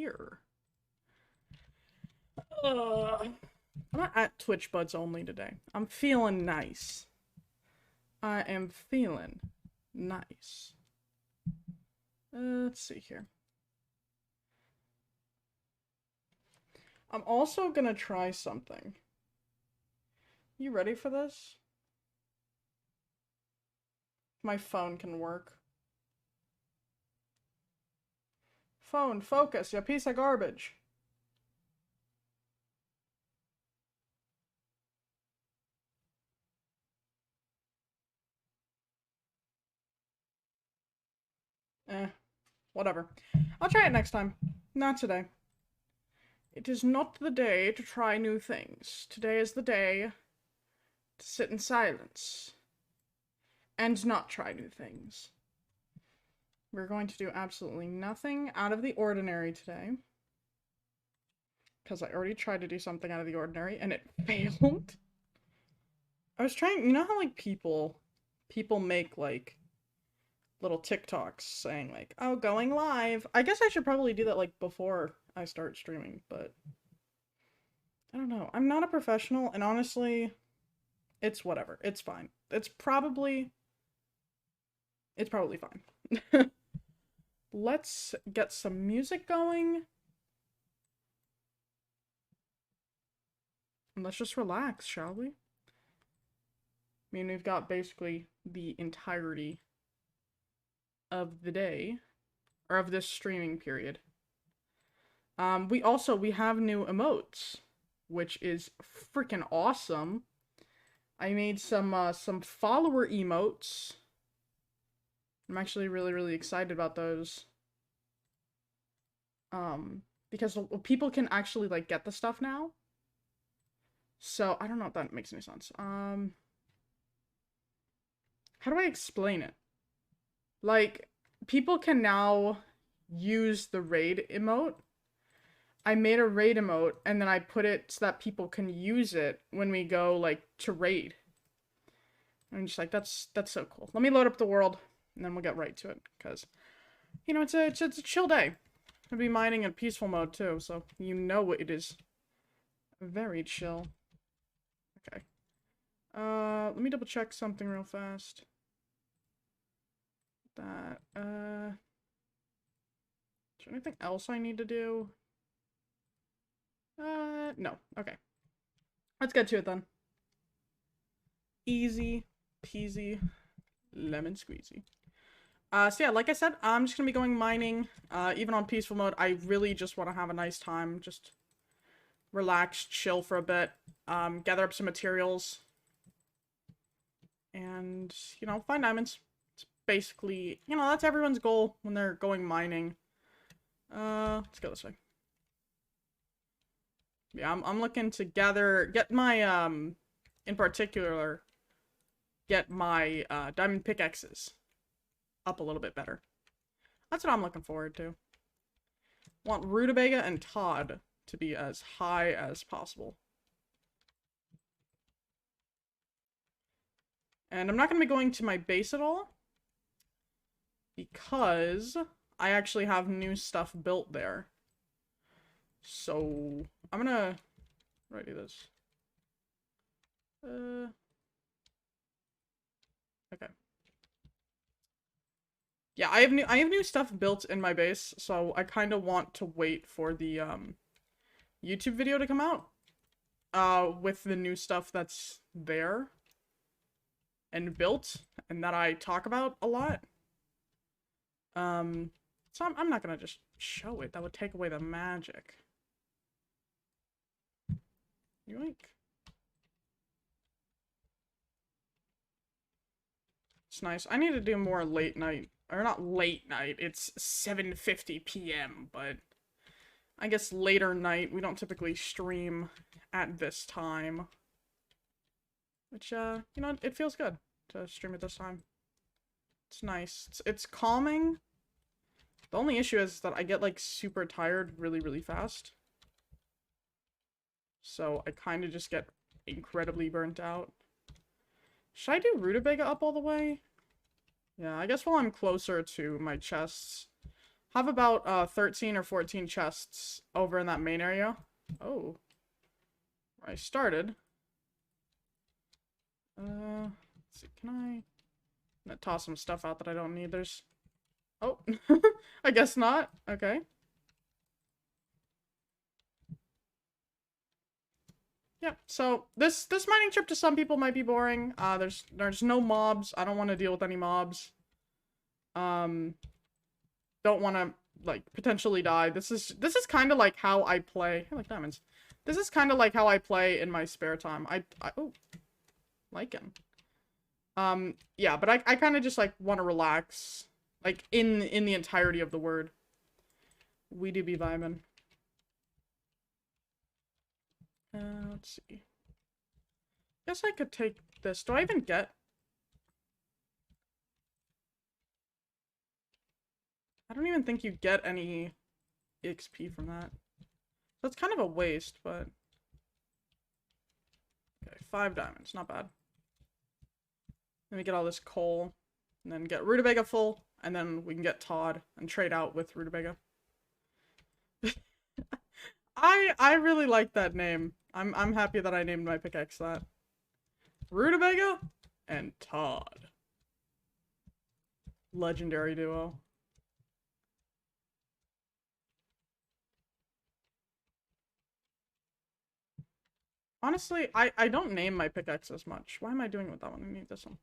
here. I'm not at Twitch Budz only today. I'm feeling nice. I am feeling nice. Let's see here. I'm also gonna try something. You ready for this? My phone can work. Phone, focus, you piece of garbage. Whatever. I'll try it next time. Not today. It is not the day to try new things. Today is the day to sit in silence and not try new things. We're going to do absolutely nothing out of the ordinary today. Because I already tried to do something out of the ordinary and it failed. I was trying, you know how like people make like little TikToks saying like, oh, going live. I guess I should probably do that like before I start streaming, but I don't know. I'm not a professional and honestly, it's whatever. It's fine. It's probably fine. Let's get some music going. And let's just relax, shall we? I mean, we've got basically the entirety of the day, or of this streaming period. We have new emotes, which is freaking awesome. I made some follower emotes. I'm actually really excited about those. Because people can actually like get the stuff now. So I don't know if that makes any sense. How do I explain it? Like, people can now use the raid emote. I made a raid emote, and then I put it so that people can use it when we go, like, to raid. I'm just like, that's so cool. Let me load up the world, and then we'll get right to it, because, you know, it's a chill day. I'll be mining in peaceful mode, too, so you know it is very chill. Okay. Let me double check something real fast. That, is there anything else I need to do? No. Okay. Let's get to it then. Easy peasy lemon squeezy. So yeah, like I said, I'm just gonna be going mining, even on peaceful mode. I really just want to have a nice time, just relax, chill for a bit, gather up some materials, and, you know, find diamonds. Basically, you know, that's everyone's goal when they're going mining. Let's go this way. Yeah, I'm looking to get my, in particular, get my, diamond pickaxes up a little bit better. That's what I'm looking forward to. Want Rutabaga and Todd to be as high as possible. And I'm not going to be going to my base at all, because I actually have new stuff built there. So I'm gonna ready this. Okay. Yeah, I have new stuff built in my base, so I kind of want to wait for the YouTube video to come out with the new stuff that's there and built and that I talk about a lot. So I'm not gonna just show it. That would take away the magic. Yoink. It's nice. I need to do more late night. Or not late night. It's 7:50 p.m. But I guess later night. We don't typically stream at this time. Which, you know, it feels good to stream at this time. It's nice. It's calming. The only issue is that I get, like, super tired really fast. So I kind of just get incredibly burnt out. Should I do Rutabaga up all the way? Yeah, I guess while I'm closer to my chests, Have about 13 or 14 chests over in that main area. Oh. Where I started. Let's see, can I'm gonna toss some stuff out that I don't need. There's... Oh, I guess not. Okay. Yeah, so this mining trip to some people might be boring. There's no mobs. I don't want to deal with any mobs. Don't want to like potentially die. This is kind of like how I play. I like diamonds. This is kind of like how I play in my spare time. Oh, lichen. Yeah, but I kind of just like want to relax, like in the entirety of the word. We do be vibing. Let's see. Guess I could take this. Do I even get... I don't even think you get any XP from that. So it's kind of a waste, but... Okay, 5 diamonds. Not bad. Let me get all this coal. And then get rutabaga full. And then we can get Todd and trade out with rutabaga. I really like that name. I'm happy that I named my pickaxe that. Rutabaga and Todd. Legendary duo. Honestly, I don't name my pickaxes much. Why am I doing with that one? I need this one.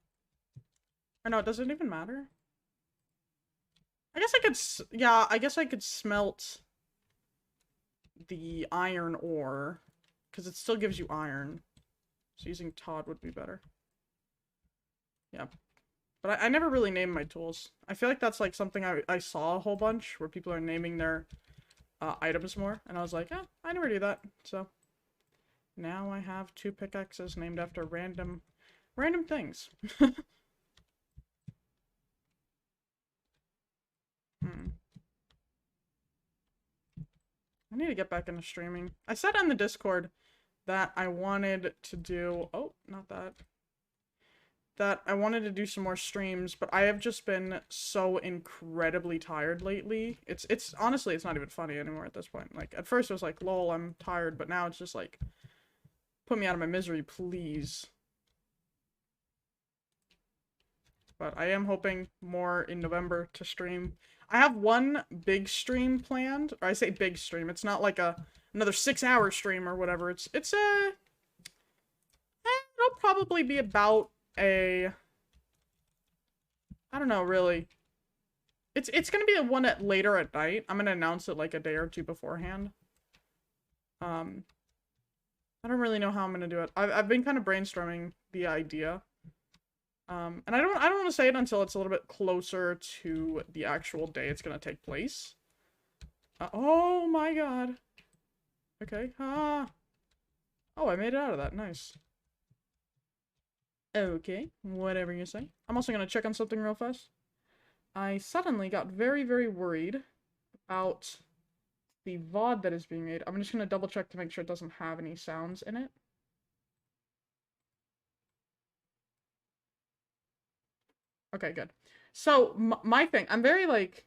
Or no, does it even matter? I guess I could, yeah, I guess I could smelt the iron ore, because it still gives you iron. So using Todd would be better. Yeah. But I never really named my tools. I feel like that's like something I saw a whole bunch, where people are naming their items more. And I was like, I never do that. So now I have 2 pickaxes named after random things. I need to get back into streaming. I said on the Discord that I wanted to do... Oh, not that. That I wanted to do some more streams, but I have just been so incredibly tired lately. It's honestly, it's not even funny anymore at this point. Like, at first it was like, lol, I'm tired, but now it's just like, put me out of my misery, please. But I am hoping more in November to stream. I have one big stream planned, or I say big stream. It's not like another 6-hour stream or whatever. It'll probably be about I don't know, really. It's gonna be a one later at night. I'm gonna announce it like a day or 2 beforehand. I don't really know how I'm gonna do it. I've been kind of brainstorming the idea. And I don't want to say it until it's a little bit closer to the actual day it's gonna take place. Oh my god. Okay. Oh, I made it out of that. Nice. Okay, whatever you say. I'm also gonna check on something real fast. I suddenly got very, very worried about the VOD that is being made. I'm just gonna double check to make sure it doesn't have any sounds in it. Okay, good. So, my thing, I'm very, like,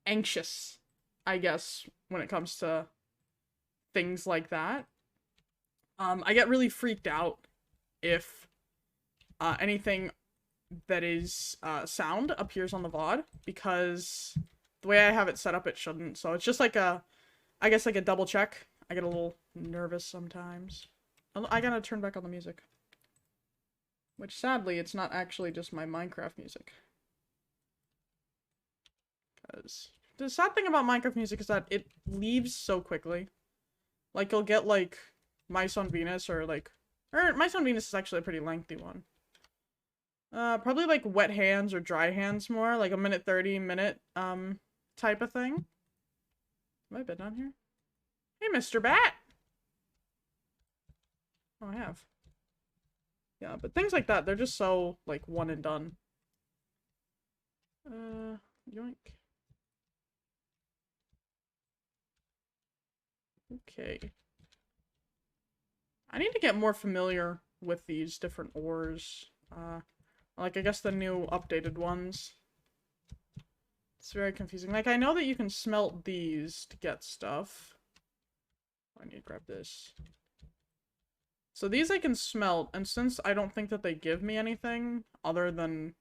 anxious, I guess, when it comes to things like that. I get really freaked out if anything that is sound appears on the VOD, because the way I have it set up, it shouldn't. So it's just like I guess like a double check. I get a little nervous sometimes. I gotta turn back on the music. Which, sadly, it's not actually just my Minecraft music. Because the sad thing about Minecraft music is that it leaves so quickly. Like, you'll get, like, Mice on Venus, or, like... Or, Mice on Venus is actually a pretty lengthy one. Probably, like, Wet Hands or Dry Hands more. Like, a minute 30 minute, type of thing. Have I been on here? Hey, Mr. Bat! Oh, I have. Yeah, but things like that, they're just so, like, one and done. Yoink. Okay. I need to get more familiar with these different ores. Like, I guess the new updated ones. It's very confusing. Like, I know that you can smelt these to get stuff. I need to grab this. So these I can smelt, and since I don't think that they give me anything other than,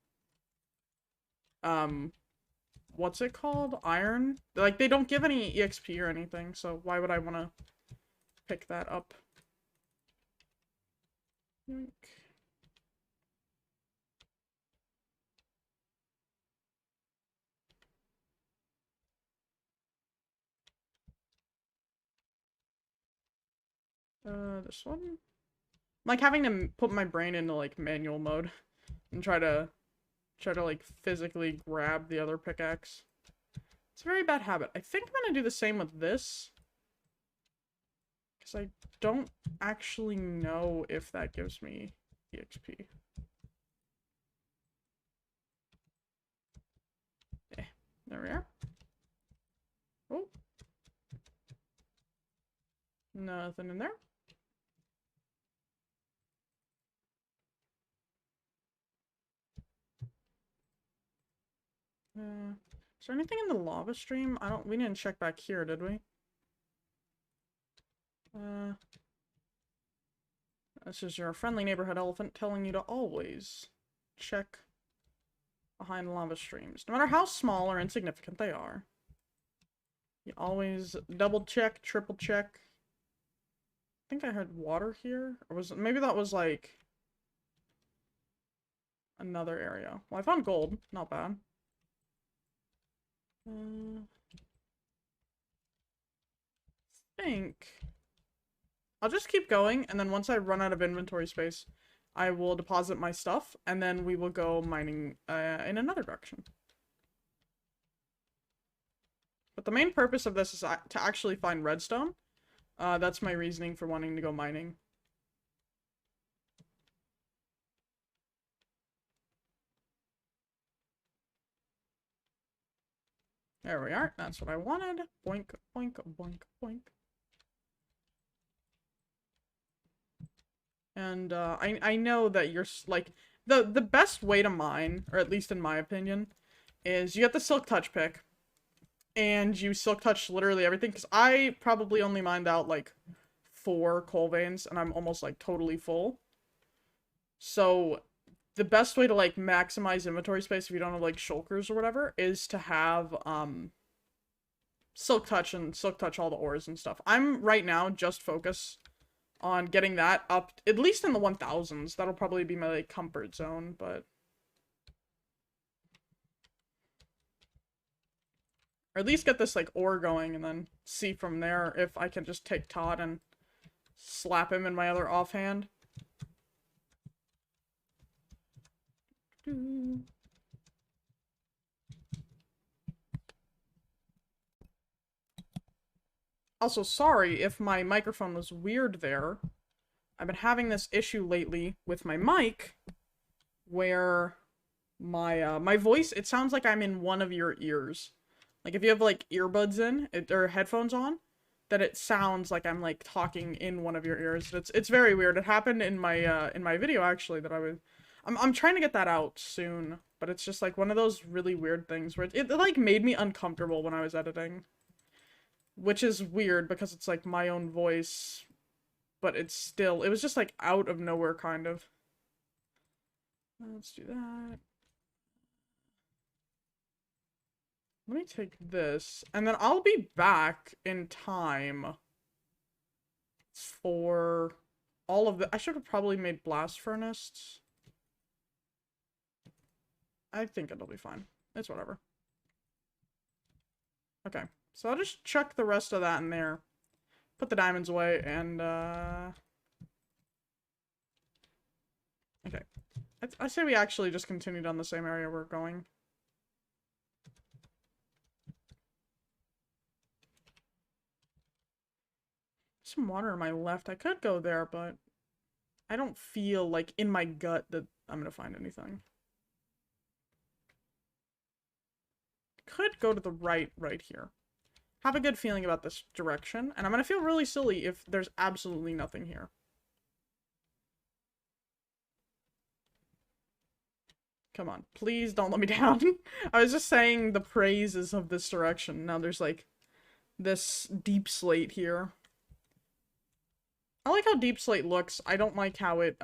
what's it called? Iron? Like, they don't give any EXP or anything, so why would I want to pick that up? Yoink. This one? Like, having to put my brain into, like, manual mode and try to, like, physically grab the other pickaxe. It's a very bad habit. I think I'm gonna do the same with this. Because I don't actually know if that gives me EXP. There we are. Oh. Nothing in there. Is there anything in the lava stream? We didn't check back here, did we? This is your friendly neighborhood elephant telling you to always check behind lava streams. No matter how small or insignificant they are. You always double check, triple check. I think I heard water here. Or maybe that was like another area. Well, I found gold. Not bad. I think I'll just keep going, and then once I run out of inventory space, I will deposit my stuff, and then we will go mining in another direction. But the main purpose of this is to actually find redstone. That's my reasoning for wanting to go mining. There we are. That's what I wanted. Boink, boink, boink, boink. And I know that you're like the best way to mine, or at least in my opinion, is you get the silk touch pick, and you silk touch literally everything. Because I probably only mined out like 4 coal veins, and I'm almost like totally full. So the best way to like maximize inventory space if you don't have like shulkers or whatever is to have silk touch and silk touch all the ores and stuff. I'm right now just focused on getting that up at least in the 1000s. That'll probably be my like comfort zone, but or at least get this like ore going and then see from there if I can just take Todd and slap him in my other offhand. Also, sorry if my microphone was weird there. I've been having this issue lately with my mic where my my voice, it sounds like I'm in one of your ears. Like if you have like earbuds in or headphones on, then it sounds like I'm like talking in one of your ears. It's very weird. It happened in my video actually that I'm trying to get that out soon, but it's just like one of those really weird things where it like made me uncomfortable when I was editing. Which is weird because it's like my own voice, but it was just like out of nowhere kind of. Let's do that. Let me take this, and then I'll be back in time for all of the— I should have probably made blast furnace. I think it'll be fine. It's whatever. Okay. So I'll just chuck the rest of that in there. Put the diamonds away, and, okay. I say we actually just continued on the same area we're going. Some water on my left. I could go there, but I don't feel like in my gut that I'm gonna find anything. Could go to the right here. Have a good feeling about this direction, and I'm gonna feel really silly if there's absolutely nothing here. Come on. Please don't let me down. I was just saying the praises of this direction. Now there's, like, this deep slate here. I like how deep slate looks. I don't like how it,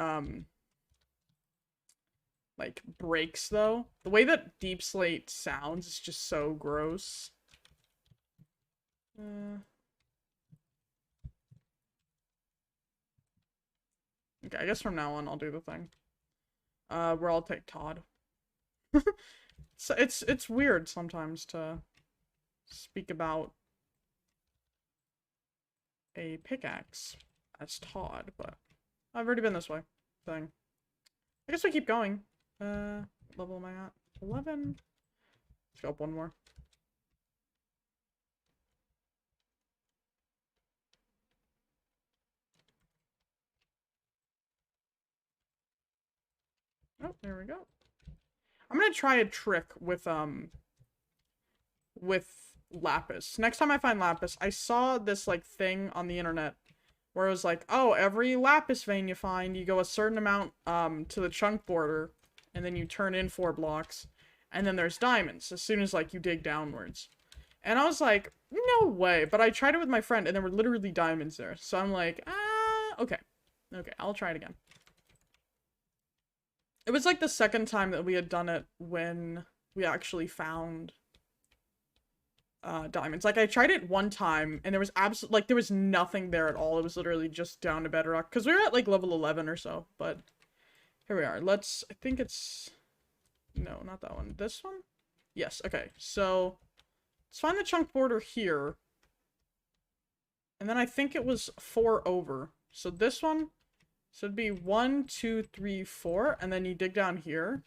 like, breaks, though. The way that deep slate sounds is just so gross. Okay, I guess from now on I'll do the thing. Where I'll take Todd. So it's weird sometimes to speak about a pickaxe as Todd, but I've already been this way. Thing. I guess we keep going. Level am I at? 11? Let's go up one more. Oh, there we go. I'm gonna try a trick with lapis. Next time I find lapis, I saw this, like, thing on the internet where it was like, oh, every lapis vein you find, you go a certain amount, to the chunk border, and then you turn in 4 blocks, and then there's diamonds as soon as, like, you dig downwards. And I was like, no way, but I tried it with my friend, and there were literally diamonds there, so I'm like, okay. Okay, I'll try it again. It was, like, the second time that we had done it when we actually found diamonds. Like, I tried it one time, and there was there was nothing there at all. It was literally just down to bedrock. Because we were at, like, level 11 or so, but here we are. I think it's... No, not that one. This one? Yes, okay. So, let's find the chunk border here. And then I think it was 4 over. So this one... So it'd be 1, 2, 3, 4, and then you dig down here.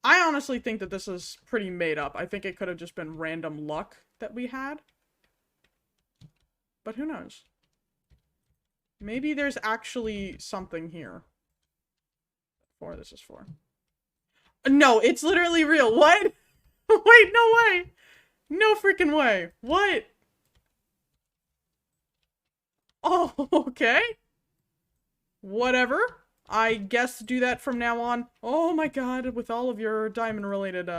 I honestly think that this is pretty made up. I think it could have just been random luck that we had. But who knows? Maybe there's actually something here. 4, this is 4. No, it's literally real. What? Wait, no way! No freaking way. What? Oh, okay. Whatever. I guess do that from now on. Oh my god, with all of your diamond-related,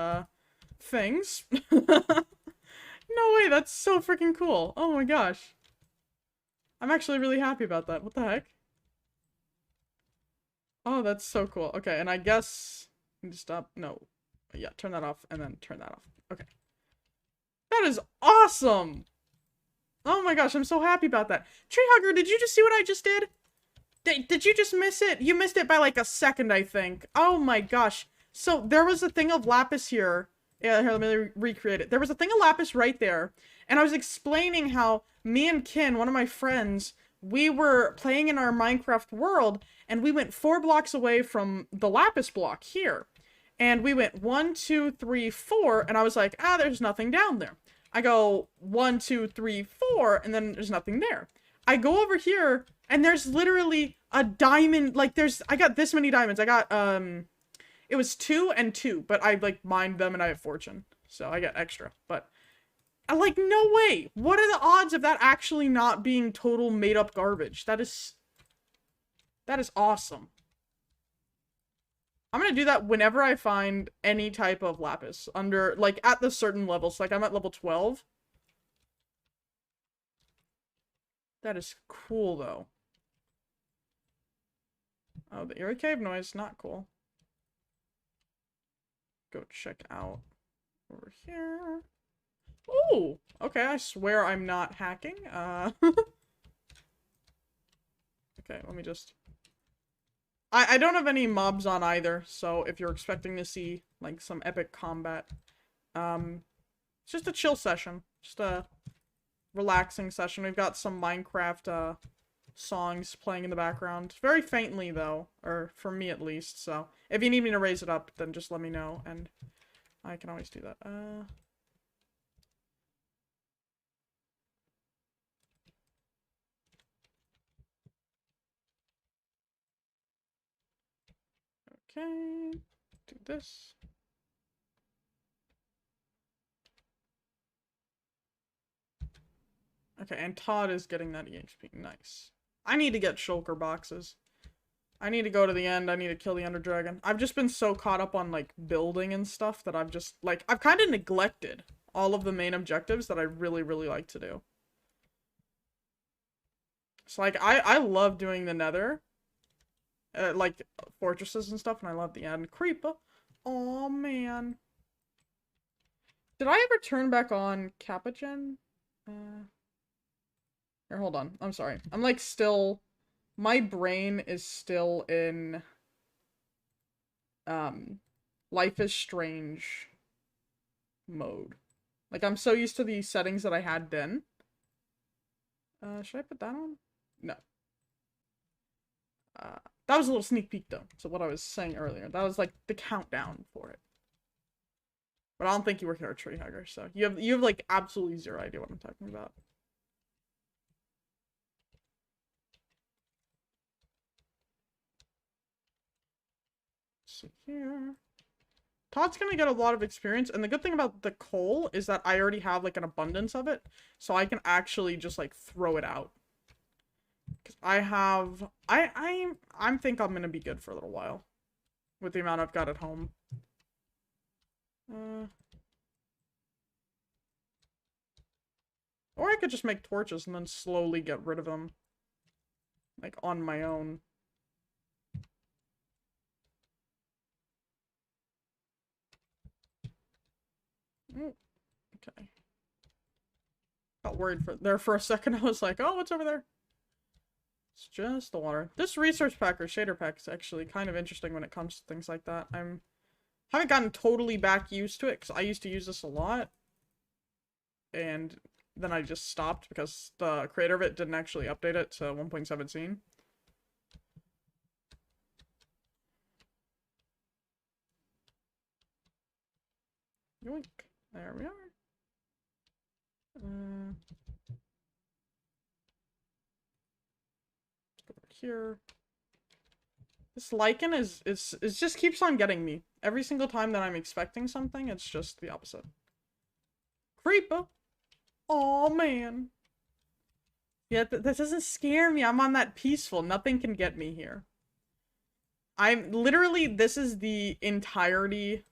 things. No way, that's so freaking cool. Oh my gosh. I'm actually really happy about that. What the heck? Oh, that's so cool. Okay, and I guess... I need to stop. No. Yeah, turn that off, and then turn that off. Okay. That is awesome! Oh my gosh, I'm so happy about that. Treehugger, did you just see what I just did? Did you just miss it? You missed it by like a second, I think. Oh my gosh. So there was a thing of lapis here. Yeah, here, let me recreate it. There was a thing of lapis right there. And I was explaining how me and Kin, one of my friends, we were playing in our Minecraft world, and we went 4 blocks away from the lapis block here. And we went 1, 2, 3, 4, and I was like, there's nothing down there. I go 1, 2, 3, 4, and then there's nothing there. I go over here, and there's literally a diamond, like, I got this many diamonds. I got, it was 2 and 2, but I, like, mined them, and I have fortune. So I got extra, but, like, no way! What are the odds of that actually not being total made-up garbage? That is awesome. I'm gonna do that whenever I find any type of lapis, under, like, at the certain levels. Like, I'm at level 12. That is cool, though. Oh, the eerie cave noise, not cool. Go check out over here. Oh, okay, I swear I'm not hacking. Okay, let me just... I don't have any mobs on either, so if you're expecting to see, like, some epic combat, it's just a chill session. Just a relaxing session. We've got some Minecraft, songs playing in the background. Very faintly, though. Or, for me at least, so. If you need me to raise it up, then just let me know, and I can always do that. Okay. Do this. Okay, and Todd is getting that EXP. Nice. I need to get shulker boxes. I need to go to the end. I need to kill the Ender Dragon. I've just been so caught up on, like, building and stuff that I've just, like, I've kind of neglected all of the main objectives that I really, really like to do. So, like, I love doing the Nether. Like, fortresses and stuff, and I love the end. Creeper. Oh man. Did I ever turn back on Capagen? Here, hold on. I'm sorry. I'm, like, still... My brain is still in... Life is Strange mode. Like, I'm so used to the settings that I had then. Should I put that on? No. That was a little sneak peek, though. So what I was saying earlier. That was, like, the countdown for it. But I don't think you work here at Treehugger, so you have, like, absolutely zero idea what I'm talking about. So here... Todd's gonna get a lot of experience, and the good thing about the coal is that I already have, like, an abundance of it, so I can actually just, like, throw it out. Because I have... I think I'm gonna be good for a little while. With the amount I've got at home. Or I could just make torches and then slowly get rid of them. Like, on my own. Oh, okay. Got worried for a second. I was like, oh, what's over there? It's just the water. This resource pack or shader pack is actually kind of interesting when it comes to things like that. Haven't gotten totally back used to it because I used to use this a lot. And then I just stopped because the creator of it didn't actually update it to 1.17. Yoink. There we are. Over here. This lichen is just keeps on getting me. Every single time that I'm expecting something, it's just the opposite. Creeper. Oh man. Yeah, that doesn't scare me. I'm on that peaceful. Nothing can get me here. I'm literally, this is the entirety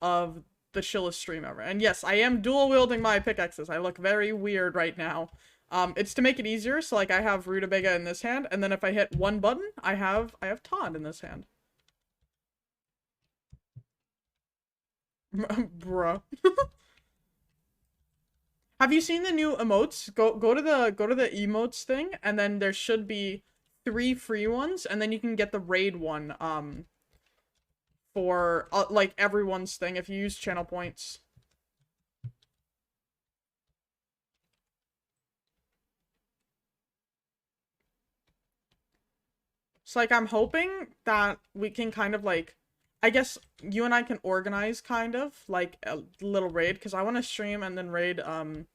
of the chillest stream ever. And yes, I am dual wielding my pickaxes. I look very weird right now. It's to make it easier, so like I have Rutabaga in this hand, and then if I hit one button, I have Todd in this hand. Bruh. Have you seen the new emotes? Go to the emotes thing, and then there should be 3 free ones, and then you can get the raid one, for, like, everyone's thing if you use channel points. So, like, I'm hoping that we can kind of, like, I guess you and I can organize, kind of, like, a little raid, because I want to stream and then raid, the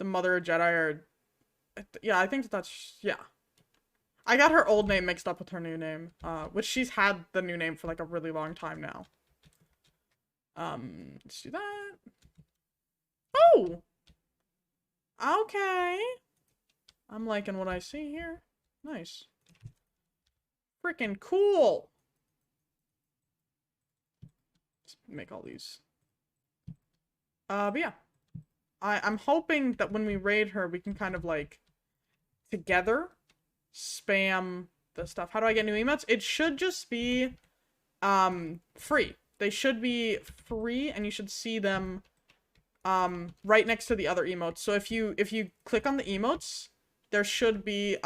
Mother of Jedi, or, yeah, I think that's, yeah. I got her old name mixed up with her new name, which she's had the new name for, like, a really long time now. Let's do that. Oh! Okay. I'm liking what I see here. Nice. Freaking cool! Let's make all these. But yeah. I'm hoping that when we raid her, we can kind of, like, together spam the stuff. How do I get new emotes? It should just be, free. They should be free, and you should see them, right next to the other emotes. So if you click on the emotes, there should be,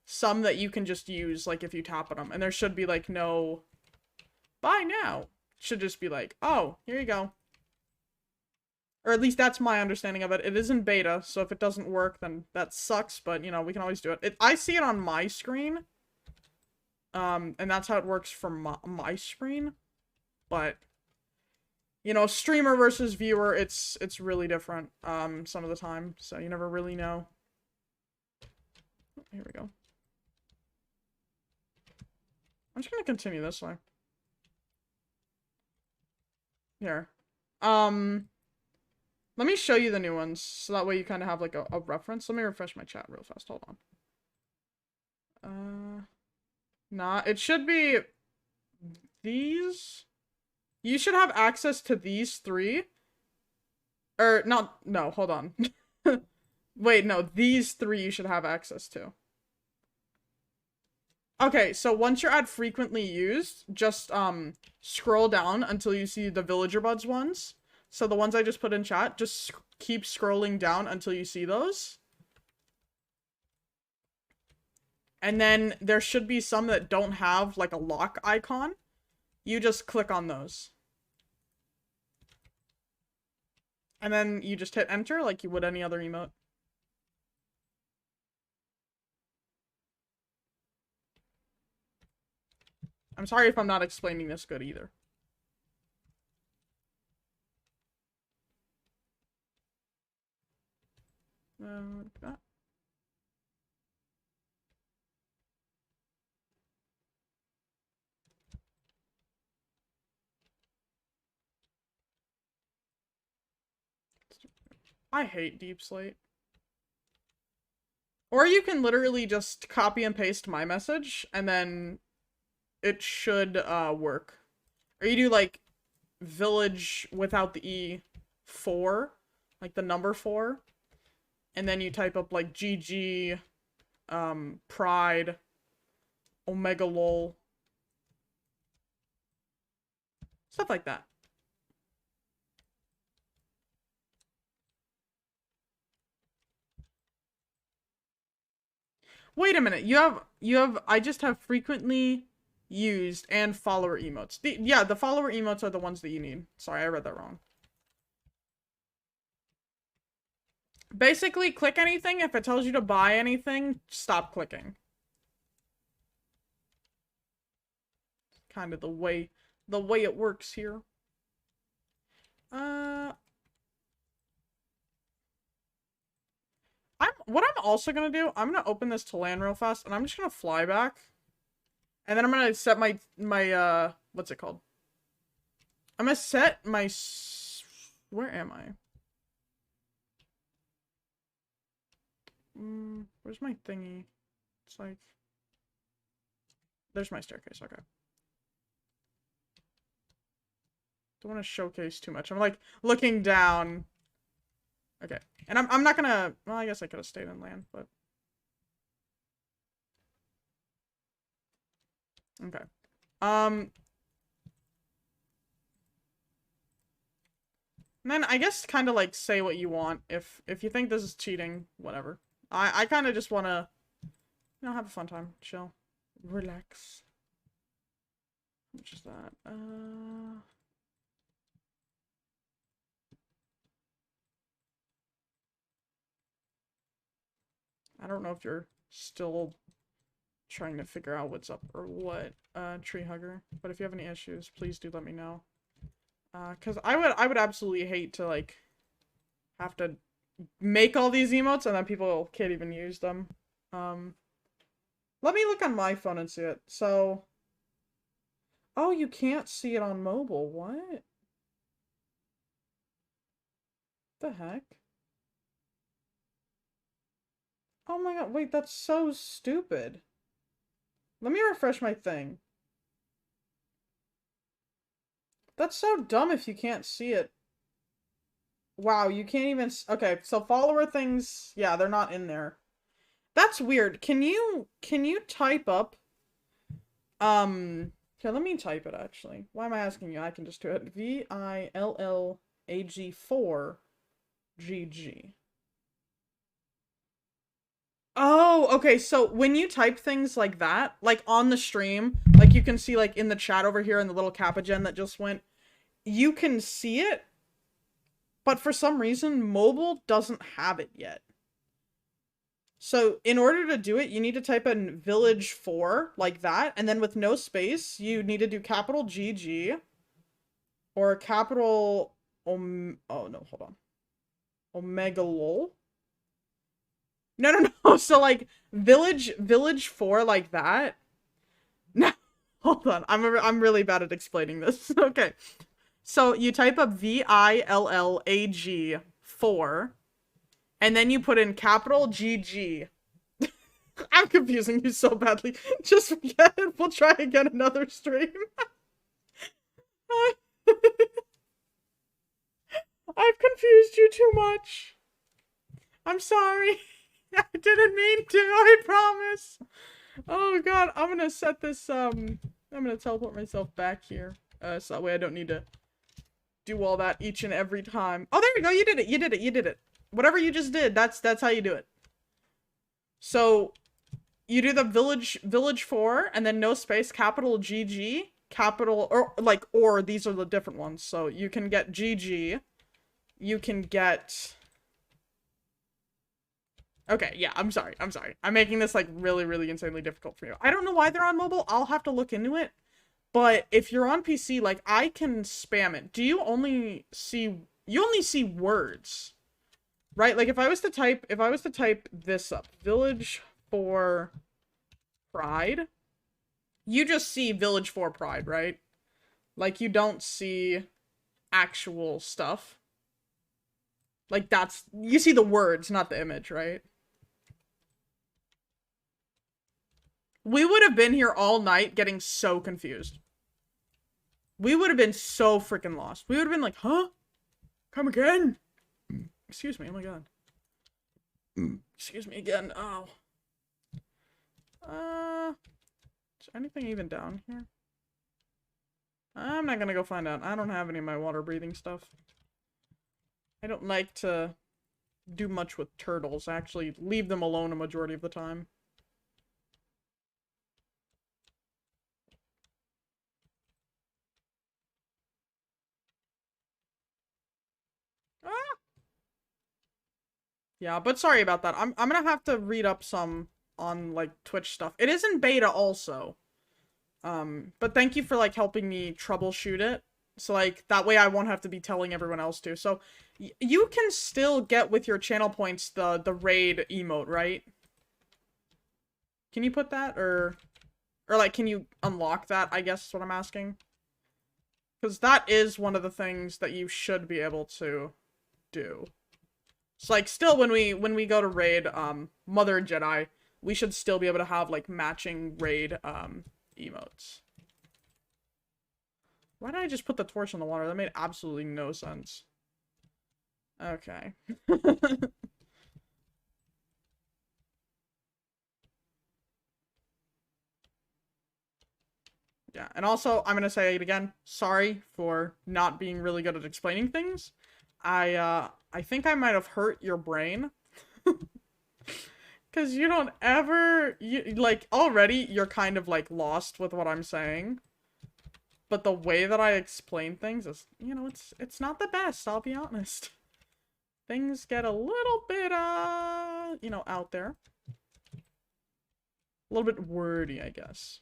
some that you can just use, like, if you tap on them. And there should be, like, no, buy now. It should just be like, oh, here you go. Or at least that's my understanding of it. It is in beta, so if it doesn't work, then that sucks, but, you know, we can always do it. I see it on my screen. And that's how it works for my screen. But, you know, streamer versus viewer, it's really different, some of the time, so you never really know. Here we go. I'm just gonna continue this way. Here. Let me show you the new ones, so that way you kind of have, like, a reference. Let me refresh my chat real fast. Hold on. Nah, it should be these. You should have access to these three. Or, not, no, hold on. Wait, no, these three you should have access to. Okay, so once you're at frequently used, just, scroll down until you see the VillagerBudz ones. So the ones I just put in chat, just keep scrolling down until you see those. And then there should be some that don't have, like, a lock icon. You just click on those. And then you just hit enter like you would any other emote. I'm sorry if I'm not explaining this good either. That. I hate Deep Slate. Or you can literally just copy and paste my message, and then it should work. Or you do like village without the E 4, like the number 4, and then you type up like GG, pride, omega lol, stuff like that. Wait a minute, I just have frequently used and follower emotes. Yeah, the follower emotes are the ones that you need. Sorry, I read that wrong. Basically, click anything. If it tells you to buy anything, stop clicking. Kind of the way it works here. What I'm also gonna do, I'm gonna open this to LAN real fast, and I'm just gonna fly back. And then I'm gonna set my what's it called? I'm gonna set my, where am I? Where's my thingy? It's like, there's my staircase, okay. Don't want to showcase too much. I'm like looking down. Okay. And I'm not gonna, well, I guess I could have stayed in LAN, but. Okay. And then I guess kind of like say what you want. If you think this is cheating, whatever. I kind of just want to, you know, have a fun time, chill, relax. How much is that? I don't know if you're still trying to figure out what's up or what, Treehugger. But if you have any issues, please do let me know. Cause I would absolutely hate to like have to make all these emotes and then people can't even use them. Let me look on my phone and see it. So, oh, you can't see it on mobile. What? The heck? Oh my god, wait, that's so stupid. Let me refresh my thing. That's so dumb if you can't see it. Wow, you can't even... Okay, so follower things... Yeah, they're not in there. That's weird. Can you type up... Okay, let me type it, actually. Why am I asking you? I can just do it. VILLAG4GG. Oh, okay, so when you type things like that, like on the stream, like you can see like in the chat over here in the little kappa gen that just went, you can see it, but for some reason, mobile doesn't have it yet. So in order to do it, you need to type in village4 like that, and then with no space, you need to do capital GG or capital oh no, hold on. Omega lol. No. So like village4 like that. No, hold on. I'm really bad at explaining this. Okay. So you type up VILLAG4 and then you put in capital GG. I'm confusing you so badly. Just forget it. We'll try again another stream. I've confused you too much. I'm sorry. I didn't mean to, I promise. Oh god, I'm gonna set this, I'm gonna teleport myself back here. So that way I don't need to do all that each and every time. Oh, there you go, you did it, you did it, you did it. Whatever you just did, that's how you do it. So, you do the village 4, and then no space, capital GG, capital, or these are the different ones. So, you can get GG, you can get... Okay, yeah, I'm sorry. I'm making this, like, really, really insanely difficult for you. I don't know why they're on mobile. I'll have to look into it. But if you're on PC, like, I can spam it. Do you only see... You only see words. Right? Like, if I was to type this up, Village 4 Pride, you just see Village 4 Pride, right? Like, you don't see actual stuff. Like, you see the words, not the image, right? We would have been here all night getting so confused. We would have been so freaking lost. We would have been like, huh? Come again? Excuse me, oh my god. Excuse me again, oh. Is anything even down here? I'm not gonna go find out. I don't have any of my water breathing stuff. I don't like to do much with turtles. I actually leave them alone a majority of the time. Ah! Yeah, but sorry about that. I'm gonna have to read up some on, like, Twitch stuff. It is in beta also. But thank you for, like, helping me troubleshoot it. So, like, that way I won't have to be telling everyone else to. So, you can still get with your channel points the raid emote, right? Can you put that? Or, like, can you unlock that, I guess is what I'm asking. Because that is one of the things that you should be able to do. So, like, still, when we go to raid, Mother Jedi, we should still be able to have, like, matching raid, emotes. Why did I just put the torch in the water? That made absolutely no sense. Okay. Yeah, and also, I'm gonna say it again, sorry for not being really good at explaining things. I think I might have hurt your brain. Because you don't ever, like, already you're kind of, like, lost with what I'm saying. But the way that I explain things is, you know, it's not the best, I'll be honest. Things get a little bit, you know, out there. A little bit wordy, I guess.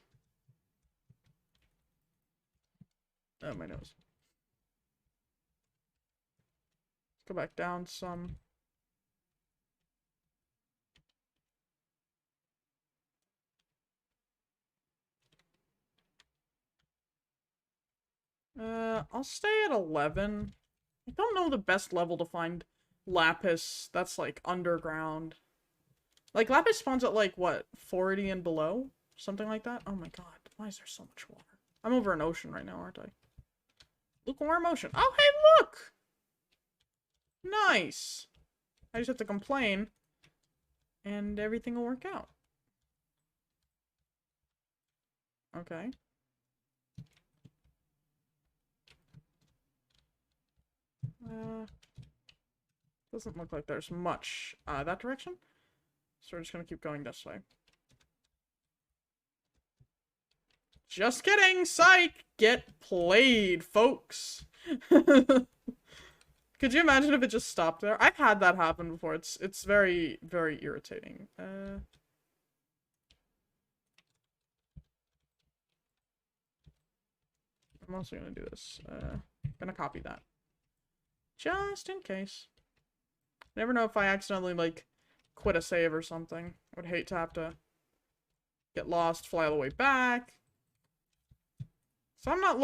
Oh, my nose. Go back down some. I'll stay at 11. I don't know the best level to find lapis that's, like, underground. Like, lapis spawns at, like, what, 40 and below? Something like that? Oh my god, why is there so much water? I'm over an ocean right now, aren't I? Lukewarm ocean. Oh, hey, look! Nice! I just have to complain, and everything will work out. Okay. Doesn't look like there's much that direction. So we're just gonna keep going this way. Just kidding! Psych! Get played, folks! Could you imagine if it just stopped there? I've had that happen before. It's very, very irritating. I'm also gonna do this. Gonna copy that. Just in case. Never know if I accidentally, like, quit a save or something. I would hate to have to get lost, fly all the way back. So I'm not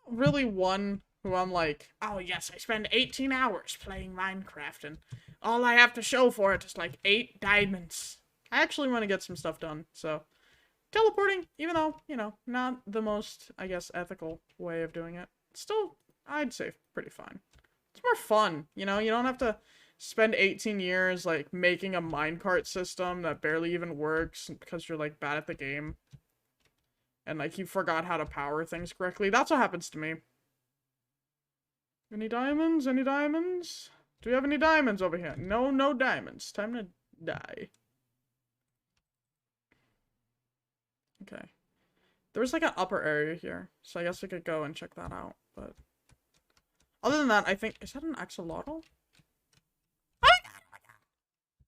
really one who I'm like, oh yes, I spend 18 hours playing Minecraft and all I have to show for it is like 8 diamonds. I actually want to get some stuff done, so teleporting, even though, you know, not the most, I guess, ethical way of doing it, still, I'd say pretty fine. It's more fun, you know? You don't have to spend 18 years, like, making a minecart system that barely even works because you're, like, bad at the game. And, like, you forgot how to power things correctly. That's what happens to me. Any diamonds? Any diamonds? Do we have any diamonds over here? No, no diamonds. Time to die. Okay. There's, like, an upper area here. So I guess we could go and check that out, but... Other than that, I think... Is that an axolotl?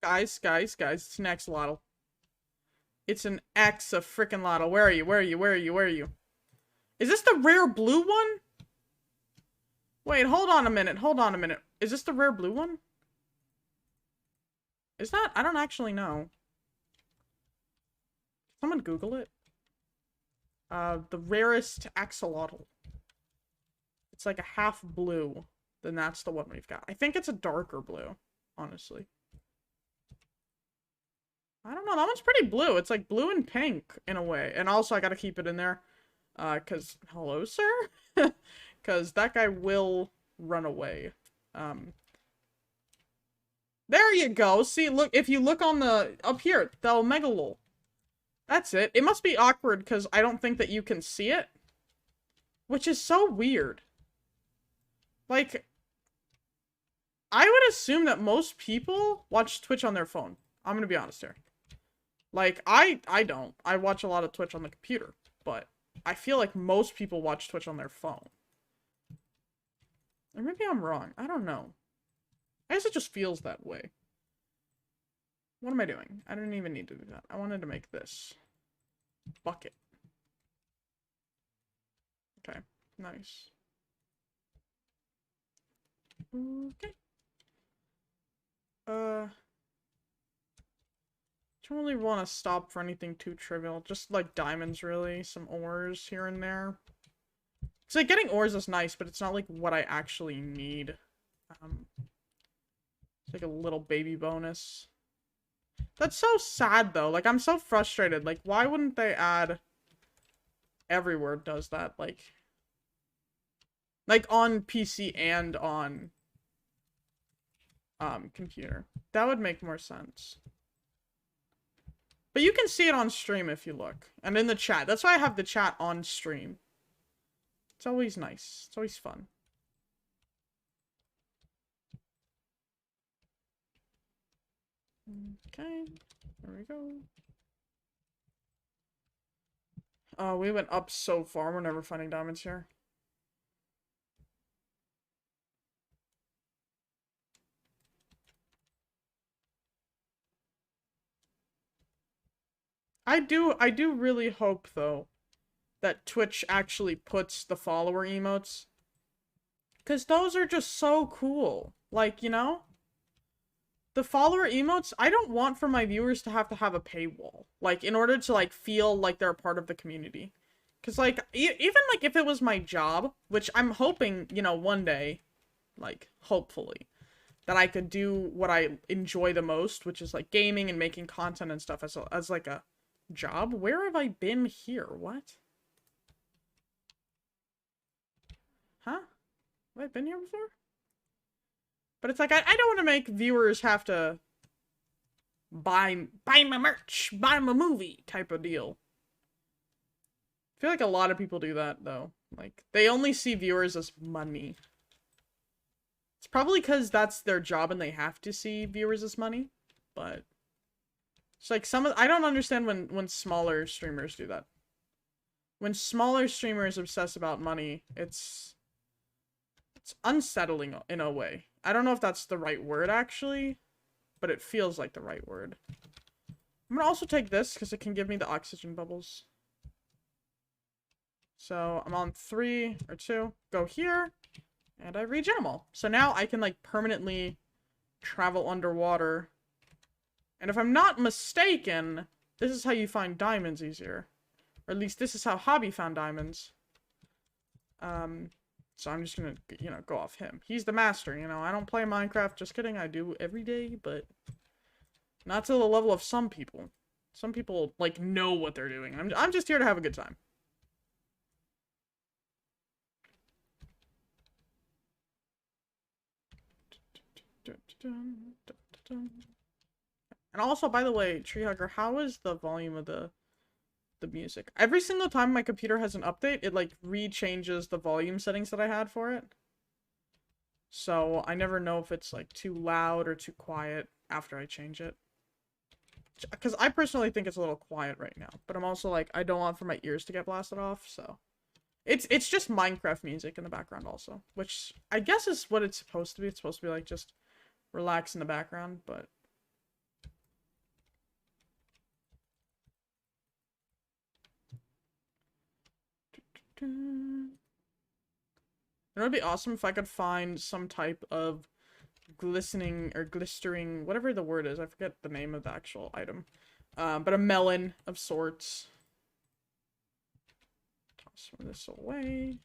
Guys, it's an axolotl. It's an axa-frickin-lotl. Where are you? Where are you? Where are you? Where are you? Is this the rare blue one? Wait, hold on a minute. Hold on a minute. Is this the rare blue one? Is that? I don't actually know. Someone Google it. The rarest axolotl. It's like a half blue. Then that's the one we've got. I think it's a darker blue, honestly. I don't know. That one's pretty blue. It's like blue and pink in a way. And also, I gotta keep it in there. Because, hello, sir? Because that guy will run away. There you go. See, look, if you look on the, up here, the Omegalol. That's it. It must be awkward because I don't think that you can see it. Which is so weird. Like, I would assume that most people watch Twitch on their phone. I'm gonna be honest here. Like, I don't. I watch a lot of Twitch on the computer. But I feel like most people watch Twitch on their phone. Or maybe I'm wrong. I don't know. I guess it just feels that way. What am I doing? I didn't even need to do that. I wanted to make this. Bucket. Okay. Nice. Okay. Don't really want to stop for anything too trivial. Just like diamonds, really. Some ores here and there. It's like getting ores is nice, but it's not like what I actually need. It's like a little baby bonus. That's so sad though. Like, I'm so frustrated. Like, why wouldn't they add everywhere does that? Like on PC and on computer. That would make more sense. But you can see it on stream if you look. And in the chat. That's why I have the chat on stream. It's always nice. It's always fun. Okay. There we go. Oh, we went up so far. We're never finding diamonds here. I do really hope, though, that Twitch actually puts the follower emotes. Because those are just so cool. Like, you know? The follower emotes, I don't want for my viewers to have a paywall. Like, in order to, like, feel like they're a part of the community. Because, like, even, like, if it was my job, which I'm hoping, you know, one day, like, hopefully, that I could do what I enjoy the most, which is, like, gaming and making content and stuff as like, a job. Where have I been here? What? Huh? Have I been here before? But it's like, I don't want to make viewers have to buy my merch, buy my movie type of deal. I feel like a lot of people do that, though. Like, they only see viewers as money. It's probably because that's their job and they have to see viewers as money. But it's like I don't understand when smaller streamers do that. When smaller streamers obsess about money, it's unsettling in a way. I don't know if that's the right word, actually, but it feels like the right word. I'm gonna also take this, because it can give me the oxygen bubbles. So, I'm on 3 or 2. Go here, and I regen them all. So now I can, like, permanently travel underwater. And if I'm not mistaken, this is how you find diamonds easier. Or at least this is how Hobby found diamonds. So I'm just gonna, you know, go off him. He's the master, you know. I don't play Minecraft, just kidding. I do every day, but Not to the level of some people. Some people, like, know what they're doing. I'm just here to have a good time. And also, by the way, Treehugger, how is the volume of the music? Every single time my computer has an update, it, like, re-changes the volume settings that I had for it. So, I never know if it's, like, too loud or too quiet after I change it. Because I personally think it's a little quiet right now. But I'm also, like, I don't want for my ears to get blasted off, so... It's just Minecraft music in the background also. Which, I guess is what it's supposed to be. It's supposed to be, like, just relax in the background, but... It would be awesome if I could find some type of glistening or glistering, whatever the word is. I forget the name of the actual item. But a melon of sorts. Toss some of this away.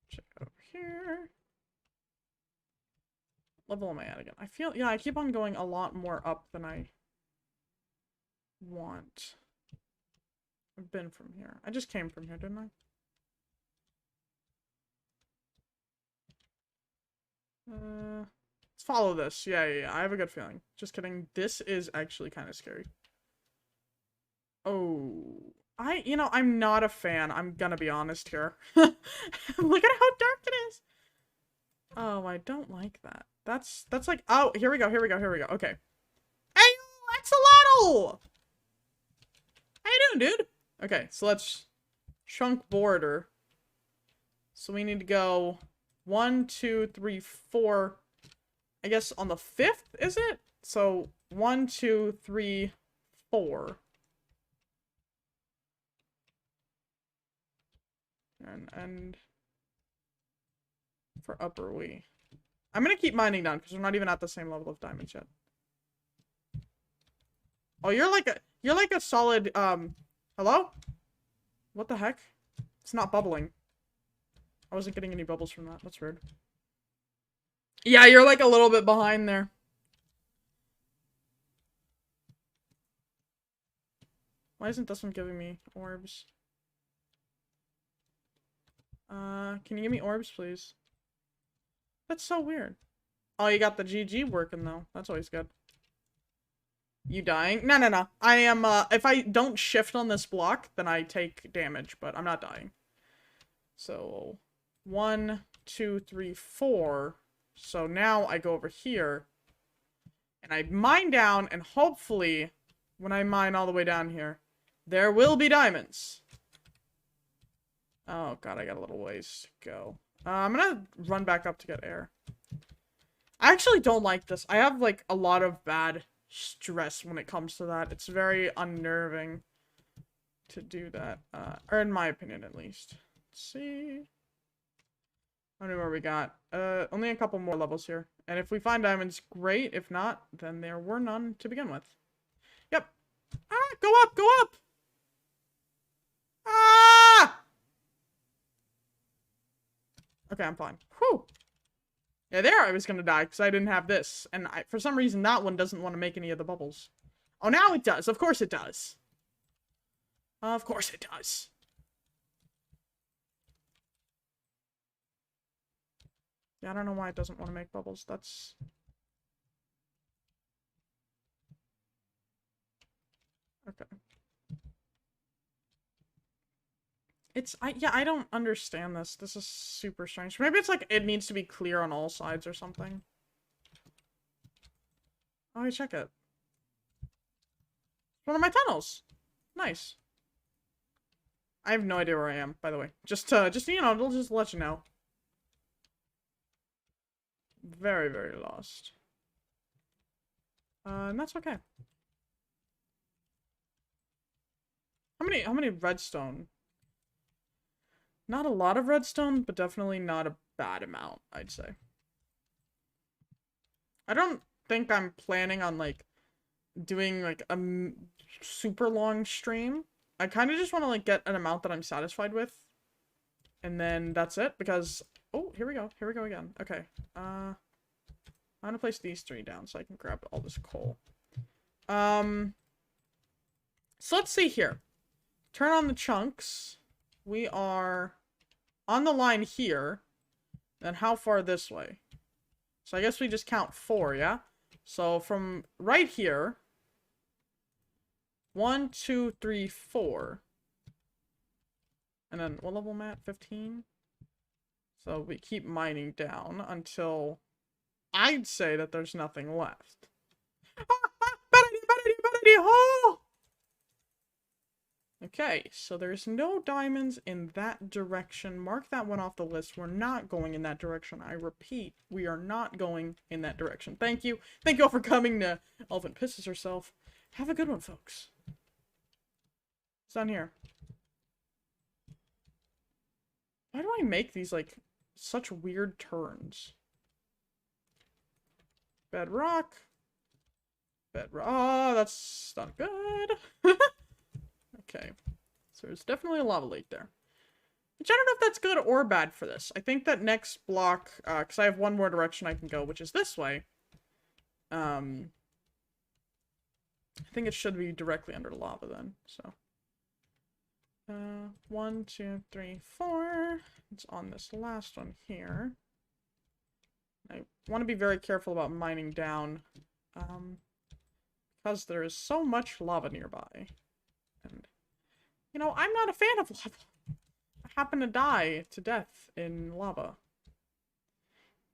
Check over here. Level am I at again? I feel, yeah, I keep on going a lot more up than I want. I've been from here. I just came from here, didn't I? Let's follow this. Yeah. I have a good feeling. Just kidding. This is actually kind of scary. Oh. I'm not a fan. I'm gonna be honest here. Look at how dark it is. Oh, I don't like that. That's like, oh, here we go. Okay. Hey, Axolotl! How you doing, dude? Okay, so let's chunk border. So we need to go 1, 2, 3, 4. I guess on the 5th, is it? So 1, 2, 3, 4. And for upper we. I'm gonna keep mining down because we're not even at the same level of diamonds yet. Oh, you're like a solid, hello? What the heck? It's not bubbling. I wasn't getting any bubbles from that. That's weird. Yeah, you're like a little bit behind there. Why isn't this one giving me orbs? Can you give me orbs, please? That's so weird. Oh, you got the GG working, though. That's always good. You dying? No. I am, if I don't shift on this block, then I take damage, but I'm not dying. So, 1, 2, 3, 4. So now I go over here. And I mine down, and hopefully, when I mine all the way down here, there will be diamonds. Oh god, I got a little ways to go. I'm gonna run back up to get air. I actually don't like this. I have, like, a lot of bad stress when it comes to that. It's very unnerving to do that. Or in my opinion, at least. Let's see. I don't know where we got. Only a couple more levels here. And if we find diamonds, great. If not, then there were none to begin with. Yep. Ah, go up, go up! Ah! Okay, I'm fine. Whew. Yeah, there I was gonna die because I didn't have this. And for some reason, that one doesn't want to make any of the bubbles. Oh, now it does. Of course it does. Of course it does. Yeah, I don't know why it doesn't want to make bubbles. That's... Okay. Yeah, I don't understand this. This is super strange. Maybe it's like it needs to be clear on all sides or something. Oh, I check it. One of my tunnels. Nice. I have no idea where I am, by the way. Just you know, it'll just let you know. Very, very lost. And that's okay. How many redstone? Not a lot of redstone, but definitely not a bad amount, I'd say. I don't think I'm planning on, like, doing, like, a super long stream. I kind of just want to, like, get an amount that I'm satisfied with. And then that's it, because... Oh, here we go. Here we go again. Okay. I'm gonna place these 3 down so I can grab all this coal. So let's see here. Turn on the chunks. We are on the line here. Then how far this way? So I guess we just count 4, yeah? So from right here, 1, 2, 3, 4. And then what level am I at? 15? So we keep mining down until I'd say that there's nothing left. Bad idea, oh! Okay, so there's no diamonds in that direction. Mark that one off the list. We're not going in that direction. I repeat, we are not going in that direction. Thank you. Thank you all for coming to Elephant Pisses Herself. Have a good one, folks. It's down here. Why do I make these, like, such weird turns? Bedrock. Bedrock. Oh, that's not good. Okay. So there's definitely a lava lake there. Which I don't know if that's good or bad for this. I think that next block, because I have one more direction I can go, which is this way. I think it should be directly under lava then, so. 1, 2, 3, 4. It's on this last one here. I want to be very careful about mining down, because there is so much lava nearby. And, you know, I'm not a fan of lava. I happen to die to death in lava.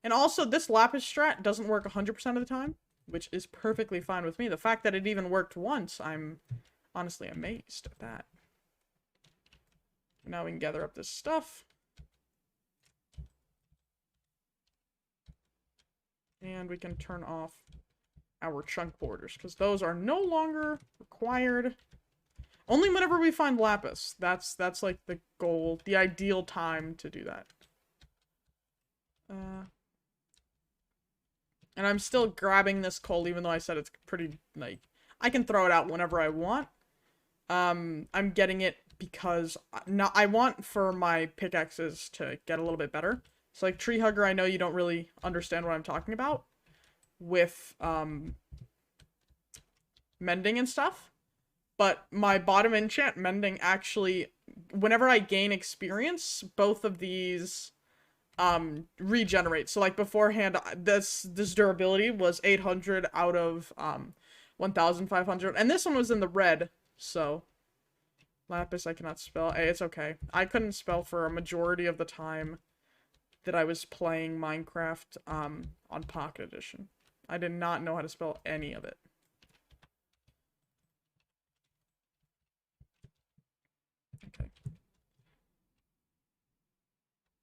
And also, this lapis strat doesn't work 100% of the time, which is perfectly fine with me. The fact that it even worked once, I'm honestly amazed at that. Now we can gather up this stuff. And we can turn off our chunk borders, because those are no longer required. Only whenever we find lapis. That's like the goal, the ideal time to do that. And I'm still grabbing this coal, even though I said it's pretty, like, I can throw it out whenever I want. I'm getting it because I want for my pickaxes to get a little bit better. So, like, Treehugger, I know you don't really understand what I'm talking about with, mending and stuff. But my bottom enchant mending actually, whenever I gain experience, both of these regenerate. So, like, beforehand, this durability was 800 out of 1,500, and this one was in the red. So lapis I cannot spell. Hey, it's okay. I couldn't spell for a majority of the time that I was playing Minecraft on Pocket Edition. I did not know how to spell any of it. Okay.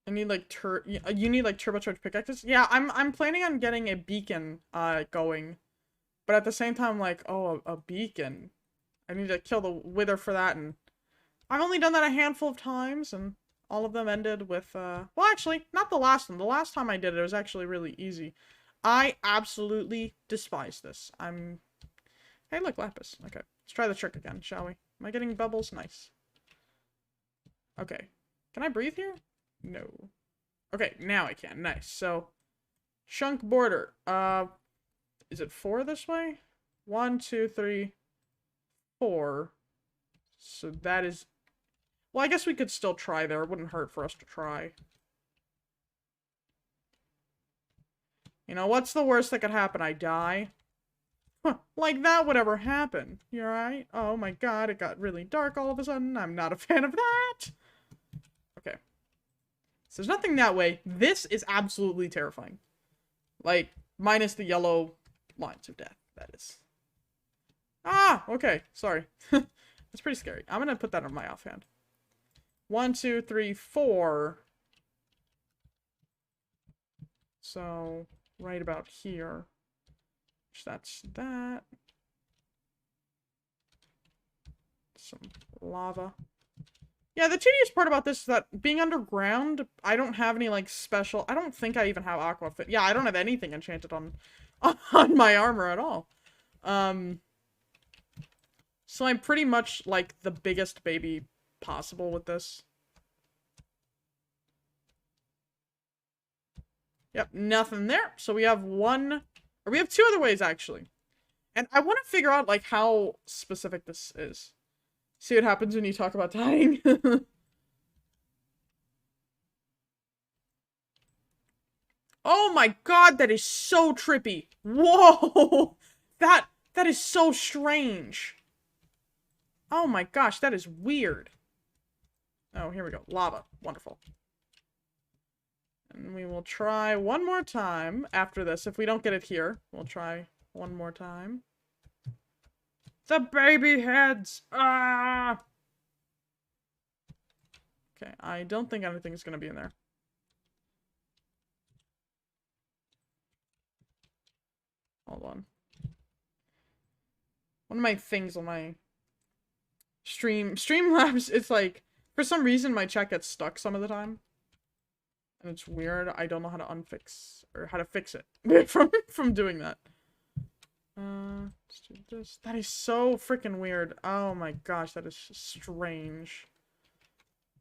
I need like you need like turbocharged pickaxes? Yeah, I'm planning on getting a beacon going. But at the same time, like, oh, a beacon. I need to kill the wither for that, and I've only done that a handful of times, and all of them ended with, well, actually, not the last one. The last time I did it, it was actually really easy. I absolutely despise this. Hey, look, lapis. Okay, let's try the trick again, shall we? Am I getting bubbles? Nice. Okay. Can I breathe here? No. Okay, now I can. Nice. So, chunk border. Is it 4 this way? 1, 2, 3, 4. So that is... Well, I guess we could still try there. It wouldn't hurt for us to try. You know, what's the worst that could happen? I die? Huh, like that would ever happen. You alright? Oh my god, it got really dark all of a sudden. I'm not a fan of that. Okay. So there's nothing that way. This is absolutely terrifying. Like, minus the yellow lines of death, that is. Ah! Okay, sorry. That's pretty scary. I'm gonna put that on my offhand. 1, 2, 3, 4. So, right about here. That's that. Some lava. Yeah, the tedious part about this is that being underground, I don't have any, like, special... I don't think I even have aqua fit. Yeah, I don't have anything enchanted on my armor at all. So I'm pretty much like the biggest baby possible with this. Yep, nothing there. So we have one, or we have two other ways actually. And I want to figure out like how specific this is. See what happens when you talk about dying. Oh my god, that is so trippy. Whoa! That is so strange. Oh my gosh, that is weird. Oh, here we go. Lava. Wonderful. And we will try one more time after this. If we don't get it here, we'll try one more time. The baby heads! Ah! Okay, I don't think anything's gonna be in there. Hold on. One of my things on my Streamlabs, it's like, for some reason my chat gets stuck some of the time. And it's weird. I don't know how to unfix, or how to fix it from doing that. Let's do this. That is so freaking weird. Oh my gosh, that is strange.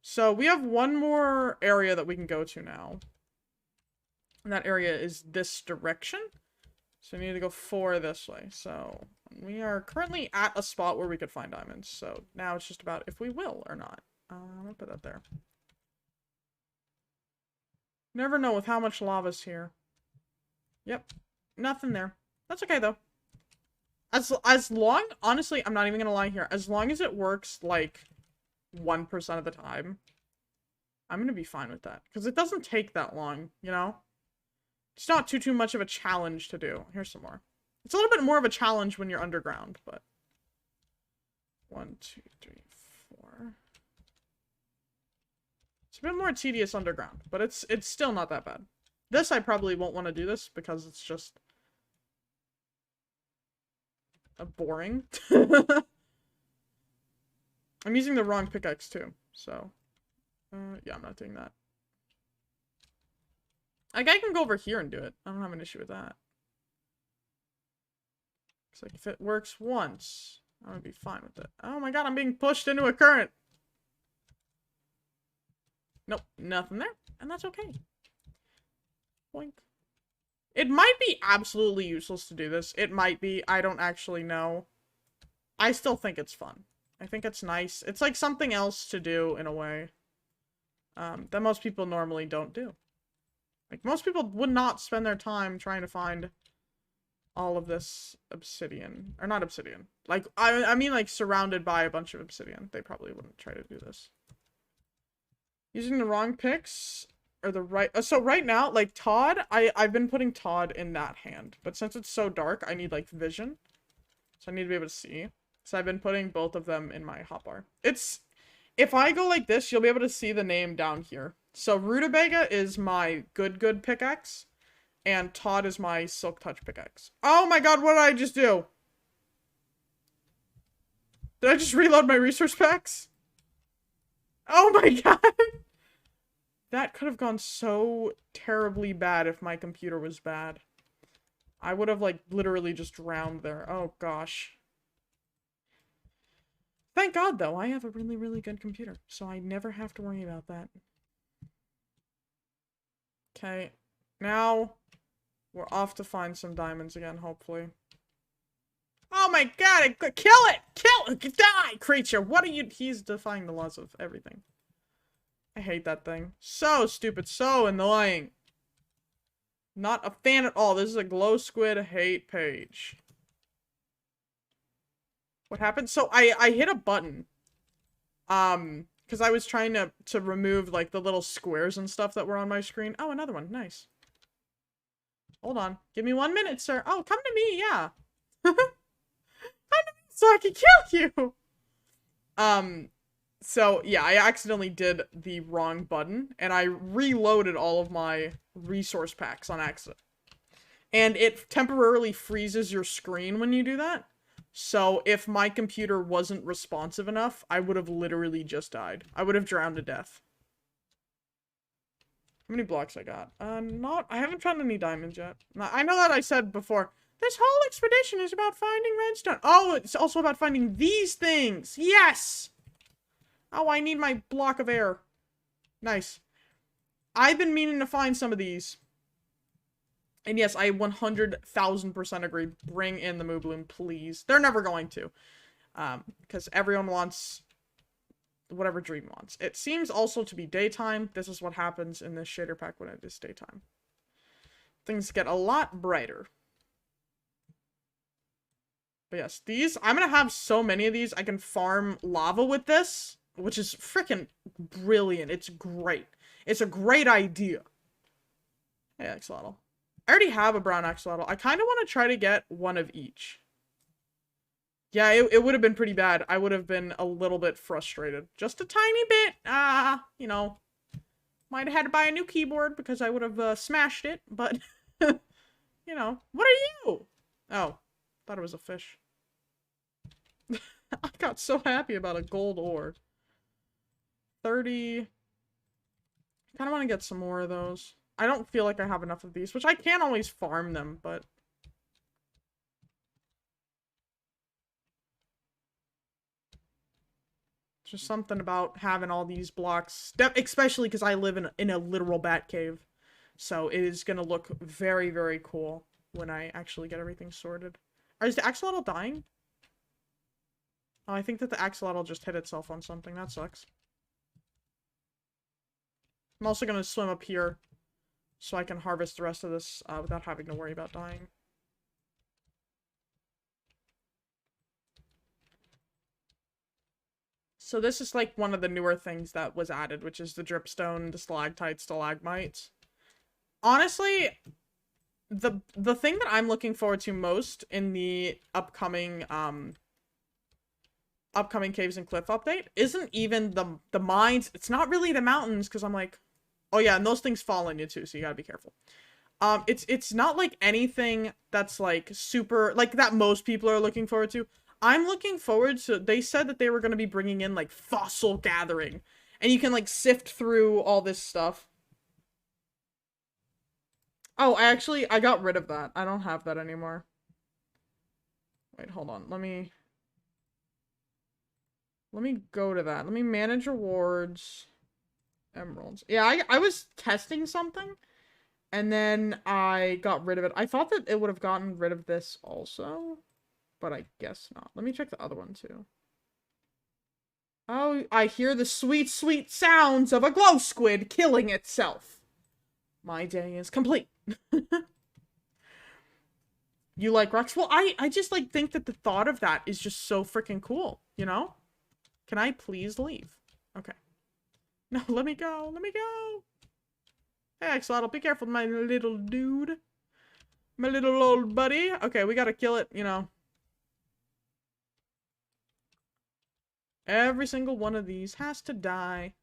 So we have one more area that we can go to now. And that area is this direction. So we need to go 4 this way. So we are currently at a spot where we could find diamonds. So now it's just about if we will or not. I'm gonna put that there. Never know with how much lava's here. Yep. Nothing there. That's okay though. As long, honestly, I'm not even gonna lie here. As long as it works like 1% of the time, I'm gonna be fine with that. Because it doesn't take that long, you know? It's not too much of a challenge to do. Here's some more. It's a little bit more of a challenge when you're underground, but 1, 2, 3, 4. It's a bit more tedious underground, but it's still not that bad. This I probably won't want to do this because it's just boring. I'm using the wrong pickaxe too, so yeah, I'm not doing that. Like, I can go over here and do it. I don't have an issue with that. Looks like if it works once, I'm gonna be fine with it. Oh my god, I'm being pushed into a current! Nope, nothing there. And that's okay. Boink. It might be absolutely useless to do this. It might be. I don't actually know. I still think it's fun. I think it's nice. It's like something else to do in a way. That most people normally don't do. Like, most people would not spend their time trying to find all of this obsidian. Or not obsidian. Like, I mean, like, surrounded by a bunch of obsidian. They probably wouldn't try to do this. Using the wrong picks, or the right... so right now, like, Todd, I've been putting Todd in that hand. But since it's so dark, I need, like, vision. So I need to be able to see. So I've been putting both of them in my hotbar. It's... If I go like this, you'll be able to see the name down here. So Rutabaga is my good pickaxe. And Todd is my Silk Touch pickaxe. Oh my god, what did I just do? Did I just reload my resource packs? Oh my god! That could have gone so terribly bad if my computer was bad. I would have, like, literally just drowned there. Oh gosh. Thank god, though, I have a really good computer, so I never have to worry about that. Okay, now we're off to find some diamonds again, hopefully. Oh my god, kill it! Kill it! Die, creature! What are you- He's defying the laws of everything. I hate that thing. So stupid, so annoying. Not a fan at all. This is a glow squid hate page. What happened? So I hit a button. Because I was trying to remove, like, the little squares and stuff that were on my screen. Oh, another one. Nice. Hold on. Give me 1 minute, sir. Oh, come to me, yeah. Come to me so I can kill you! So, yeah, I accidentally did the wrong button. And I reloaded all of my resource packs on accident. And it temporarily freezes your screen when you do that. So, if my computer wasn't responsive enough, I would have literally just died. I would have drowned to death. How many blocks I got? I haven't found any diamonds yet. I know that I said before, This whole expedition is about finding redstone. Oh, it's also about finding these things. Yes! Oh, I need my block of air. Nice. I've been meaning to find some of these. And yes, I 100,000% agree. Bring in the Moo Bloom, please. They're never going to. Because everyone wants whatever Dream wants. It seems also to be daytime. This is what happens in this shader pack when it is daytime. Things get a lot brighter. But yes, these, I'm gonna have so many of these. I can farm lava with this, which is freaking brilliant. It's great. It's a great idea. Hey, axolotl. I already have a brown axolotl. I kind of want to try to get one of each. Yeah, it would have been pretty bad. I would have been a little bit frustrated. Just a tiny bit. You know. Might have had to buy a new keyboard because I would have smashed it, but, you know. What are you? Oh, thought it was a fish. I got so happy about a gold ore. 30. I kind of want to get some more of those. I don't feel like I have enough of these, which I can always farm them, but... Just something about having all these blocks, especially because I live in a literal bat cave. So it is going to look very, very cool when I actually get everything sorted. Is the axolotl dying? Oh, I think that the axolotl just hit itself on something. That sucks. I'm also going to swim up here so I can harvest the rest of this without having to worry about dying. So this is like one of the newer things that was added, which is the dripstone, the stalactites, stalagmites. Honestly, the thing that I'm looking forward to most in the upcoming Caves and Cliff update isn't even the mines. It's not really the mountains, because I'm like, oh yeah, and those things fall on you too, so you gotta be careful. It's not like anything that's like super, like that most people are looking forward to. I'm looking forward to, they said that they were going to be bringing in, like, fossil gathering. And you can, like, sift through all this stuff. Oh, I got rid of that. I don't have that anymore. Wait, hold on. Let me go to that. Let me manage rewards. Emeralds. Yeah, I was testing something. And then I got rid of it. I thought that it would have gotten rid of this also. But I guess not. Let me check the other one, too. Oh, I hear the sweet, sweet sounds of a glow squid killing itself. My day is complete. You like rocks? Well, I just, like, think that the thought of that is just so freaking cool, you know? Can I please leave? Okay. No, let me go. Let me go. Hey, axolotl, be careful, my little dude. My little old buddy. Okay, we gotta kill it, you know. Every single one of these has to die.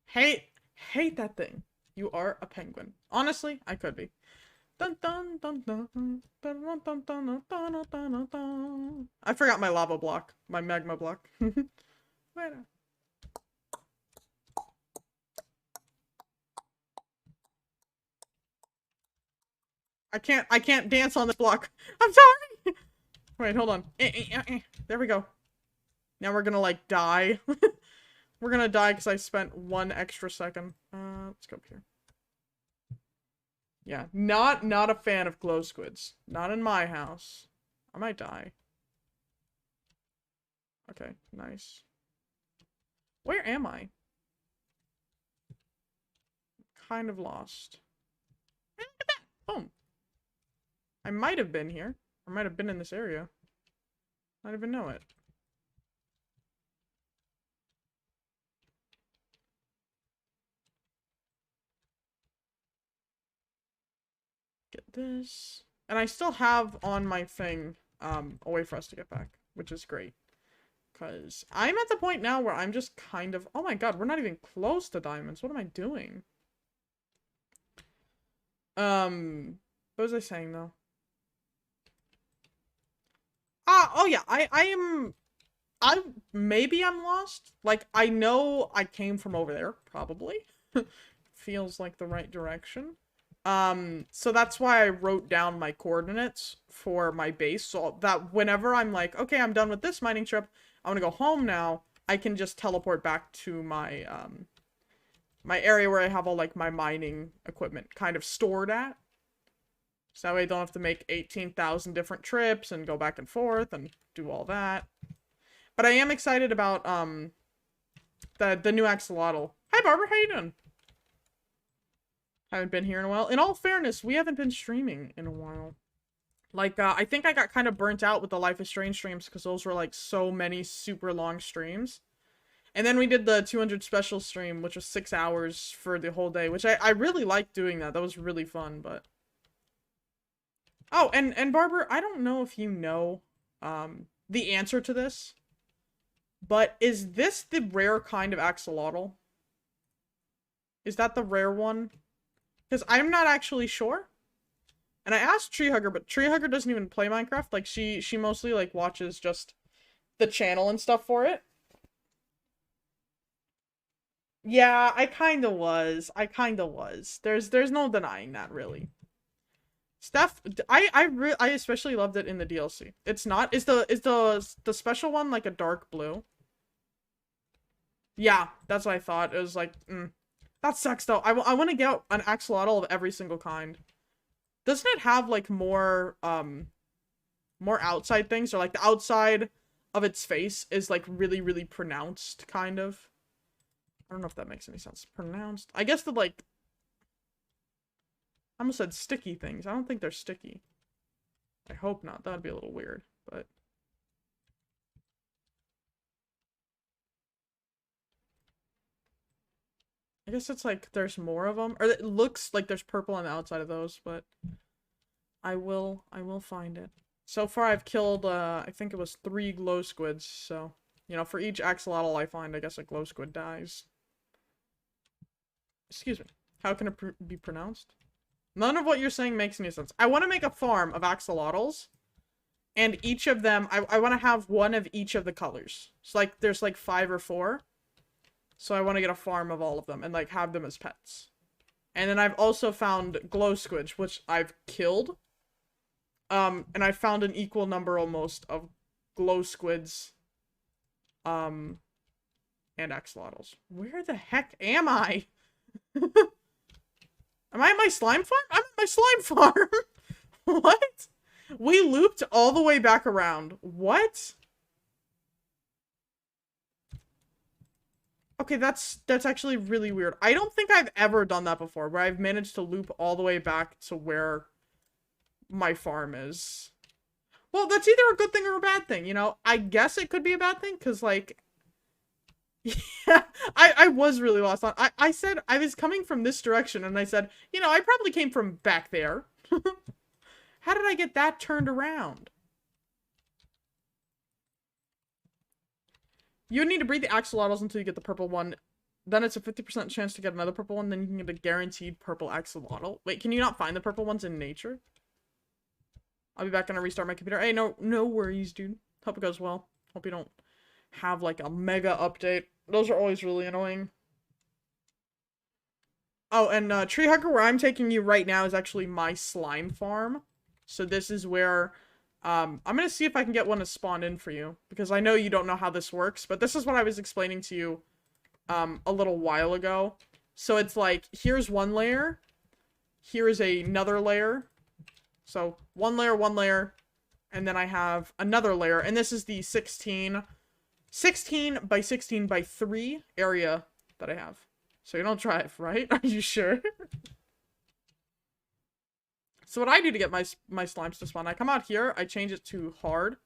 Hate that thing. You are a penguin. Honestly, I could be. Dun, dun, dun, dun, dun, dun, dun, dun, dun, dun, dun, dun. I forgot my lava block. My magma block. Wait. I can't dance on this block. I'm sorry! Wait, hold on. There we go. Now we're gonna, like, die. We're gonna die because I spent 1 extra second. Let's go up here. Yeah, not a fan of glow squids. Not in my house. I might die. Okay, nice. Where am I? Kind of lost. Hey, look at that! Boom. I might have been here. I might have been in this area. I don't even know it. Get this. And I still have on my thing, a way for us to get back, which is great. Because I'm at the point now where I'm just kind of... Oh my god, we're not even close to diamonds. What am I doing? What was I saying, though? Oh yeah, maybe I'm lost. Like, I know I came from over there, probably. Feels like the right direction. So that's why I wrote down my coordinates for my base, so that whenever I'm like, okay, I'm done with this mining trip, I want to go home now, I can just teleport back to my, my area where I have all, like, my mining equipment kind of stored at. So that way I don't have to make 18,000 different trips and go back and forth and do all that. But I am excited about, the new axolotl. Hi, Barbara, how you doing? Haven't been here in a while. In all fairness, we haven't been streaming in a while. Like, I think I got kind of burnt out with the Life is Strange streams because those were, like, so many super long streams. And then we did the 200 special stream, which was 6 hours for the whole day, which I really liked doing that. That was really fun, but... Oh, and Barbara, I don't know if you know, the answer to this, but is this the rare kind of axolotl? Is that the rare one? Because I'm not actually sure. And I asked Treehugger, but Treehugger doesn't even play Minecraft. Like, she mostly, like, watches just the channel and stuff for it. Yeah, I kinda was. There's no denying that, really. Steph, I especially loved it in the DLC. It's not. Is the special one, like, a dark blue? Yeah, that's what I thought. It was like, that sucks, though. I want to get an axolotl of every single kind. Doesn't it have, like, more outside things? Or, like, the outside of its face is, like, really, really pronounced, kind of. I don't know if that makes any sense. Pronounced. I guess the, like... I almost said sticky things. I don't think they're sticky. I hope not. That'd be a little weird, but... I guess it's like there's more of them. Or it looks like there's purple on the outside of those, but... I will find it. So far I've killed, I think it was 3 glow squids, so... You know, for each axolotl I find, I guess a glow squid dies. Excuse me. How can it be pronounced? None of what you're saying makes any sense. I want to make a farm of axolotls. And each of them, I want to have one of each of the colors. So, like, there's, like, 5 or 4. So I want to get a farm of all of them and, like, have them as pets. And then I've also found glow squids, which I've killed. And I found an equal number, almost, of glow squids. And axolotls. Where the heck am I? Am I at my slime farm? I'm at my slime farm! What? We looped all the way back around. What? Okay, that's actually really weird. I don't think I've ever done that before, where I've managed to loop all the way back to where my farm is. Well, that's either a good thing or a bad thing, you know? I guess it could be a bad thing, because, like... Yeah, I was really lost on. I said I was coming from this direction, and I said, you know, I probably came from back there. How did I get that turned around? You would need to breed the axolotls until you get the purple one. Then it's a 50% chance to get another purple one. Then you can get a guaranteed purple axolotl. Wait, can you not find the purple ones in nature? I'll be back and I'll restart my computer. Hey, no worries, dude. Hope it goes well. Hope you don't have, like, a mega update. Those are always really annoying. Oh, and Treehugger, where I'm taking you right now, is actually my slime farm. So this is where I'm gonna see if I can get one to spawn in for you, because I know you don't know how this works, but this is what I was explaining to you a little while ago. So it's like, here's one layer, here's another layer. So one layer, and then I have another layer, and this is the 16 by 16 by 3 area that I have. So you don't drive, right? Are you sure? So what I do to get my slimes to spawn, I come out here, I change it to hard,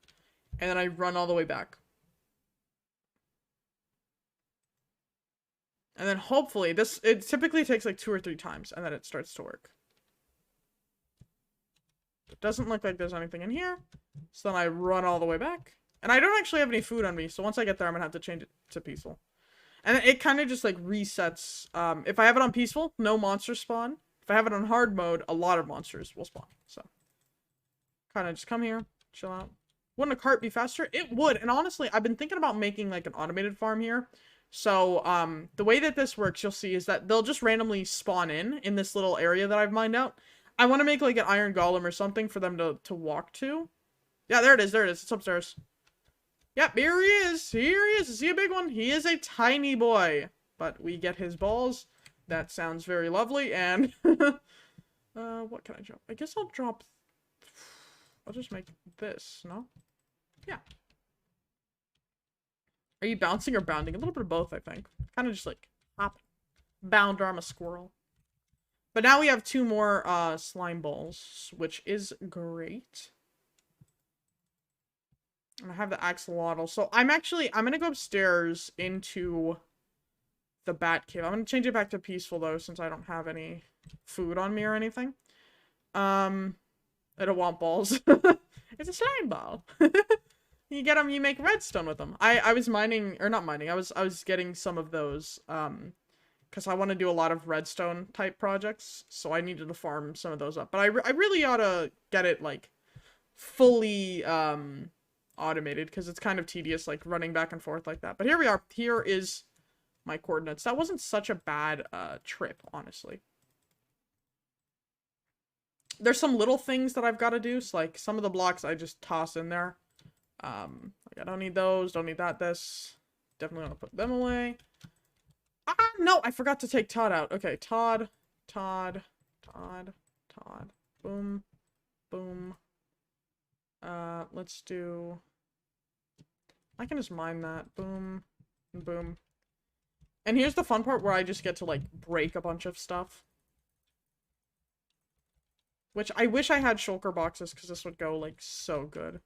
and then I run all the way back. And then hopefully, it typically takes like 2 or 3 times, and then it starts to work. It doesn't look like there's anything in here, so then I run all the way back. And I don't actually have any food on me, so once I get there, I'm gonna have to change it to peaceful. And it kind of just, like, resets. If I have it on peaceful, no monsters spawn. If I have it on hard mode, a lot of monsters will spawn. So, kind of just come here, chill out. Wouldn't a cart be faster? It would. And honestly, I've been thinking about making, like, an automated farm here, So, the way that this works, you'll see, is that they'll just randomly spawn in this little area that I've mined out. I want to make, like, an iron golem or something for them to walk to. Yeah, there it is, it's upstairs. Yep, here he is, is he a big one? He is a tiny boy, but we get his balls. That sounds very lovely, and, what can I drop? I guess I'll just make this, no? Yeah. Are you bouncing or bounding? A little bit of both, I think. Kind of just like hop, bound, or I'm a squirrel. But now we have 2 more slime balls, which is great. And I have the axolotl. So I'm gonna go upstairs into the bat cave. I'm gonna change it back to peaceful though, since I don't have any food on me or anything. I don't want balls. It's a slime ball. You get them, you make redstone with them. I was mining, or not mining, I was getting some of those, because I want to do a lot of redstone type projects, so I needed to farm some of those up. But I really ought to get it, like, fully, automated, because it's kind of tedious, like, running back and forth like that. But here we are. Here is my coordinates. That wasn't such a bad, trip, honestly. There's some little things that I've got to do, so, like, some of the blocks I just toss in there. Like, I don't need those, don't need this. Definitely want to put them away. Ah, no, I forgot to take Todd out. Okay, Todd. Boom. Boom. Let's do... I can just mine that. Boom. Boom. And here's the fun part where I just get to, like, break a bunch of stuff. Which I wish I had shulker boxes, because this would go, like, so good.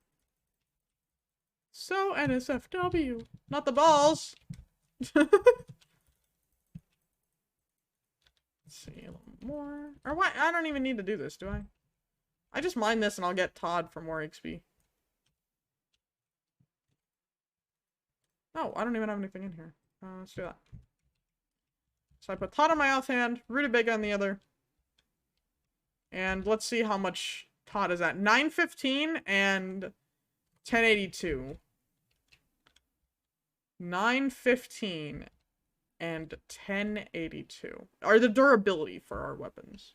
So, NSFW. Not the balls! Let's see, a little more. Or what? I don't even need to do this, do I? I just mine this and I'll get Todd for more XP. Oh, I don't even have anything in here. Let's do that. So I put Todd on my offhand, Rutabaga on the other. And let's see how much Todd is at. 915 and 1082. 915 and 1082 are the durability for our weapons.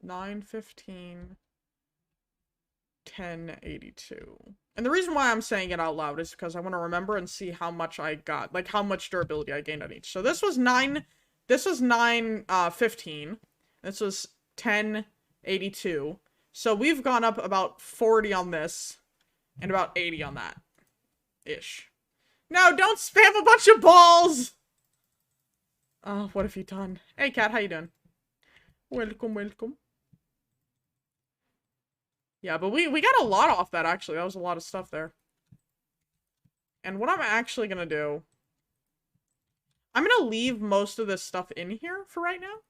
915, 1082. And the reason why I'm saying it out loud is because I want to remember and see how much I got, like how much durability I gained on each. So this was 915. This was 1082. So we've gone up about 40 on this and about 80 on that. Ish. No, don't spam a bunch of balls! Oh, what have you done? Hey, cat, how you doing? Welcome, welcome. Yeah, but we got a lot off that, actually. That was a lot of stuff there. And what I'm actually gonna do... I'm gonna leave most of this stuff in here for right now.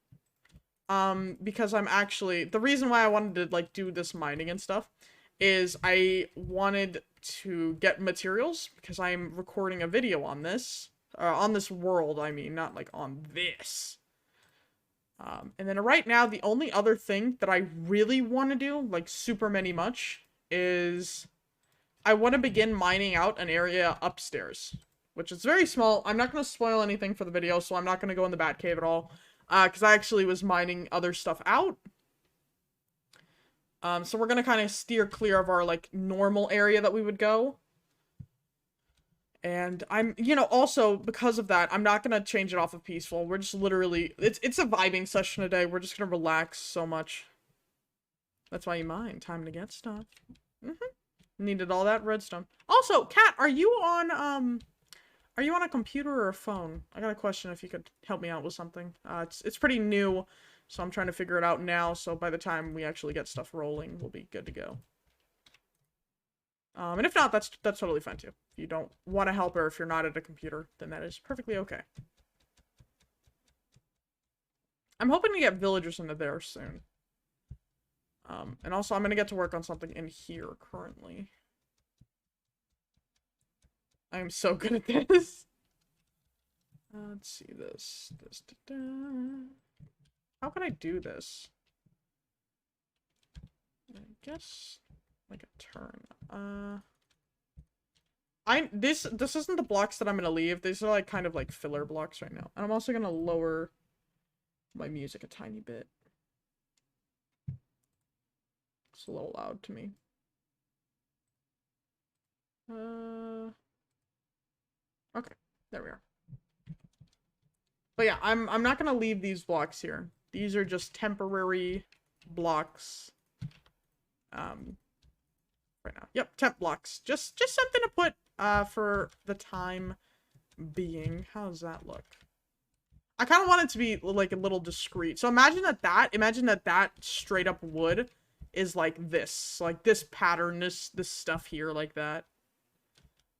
Because I'm actually... The reason why I wanted to, like, do this mining and stuff is I wanted to get materials, because I'm recording a video on this. On this world, I mean, not, like, on this. And then right now, the only other thing that I really want to do, like, super much, is I want to begin mining out an area upstairs, which is very small. I'm not going to spoil anything for the video, so I'm not going to go in the bat cave at all, because I actually was mining other stuff out. So we're going to kind of steer clear of our, like, normal area that we would go. And I'm, you know, also, because of that, I'm not gonna change it off of peaceful. We're just literally, it's a vibing session today. We're just gonna relax so much. That's why you mine. Time to get stuff. Needed all that redstone. Also, Kat, are you on a computer or a phone? I got a question if you could help me out with something. It's pretty new, so I'm trying to figure it out now, so by the time we actually get stuff rolling, we'll be good to go. And if not, that's totally fine too. If you don't want to help or if you're not at a computer, then that is perfectly okay. I'm hoping to get villagers into there soon. And also I'm gonna get to work on something in here currently. I am so good at this. Let's see this. How can I do this? I guess... like a turn. This isn't the blocks that I'm gonna leave. These are like kind of like filler blocks right now. And I'm also gonna lower my music a tiny bit. It's a little loud to me. Okay, there we are. But yeah, I'm not gonna leave these blocks here. These are just temporary blocks. Right now. Yep, temp blocks. Just something to put for the time being. How does that look? I kind of want it to be like a little discreet. So imagine that straight up wood is like this pattern, this stuff here like that.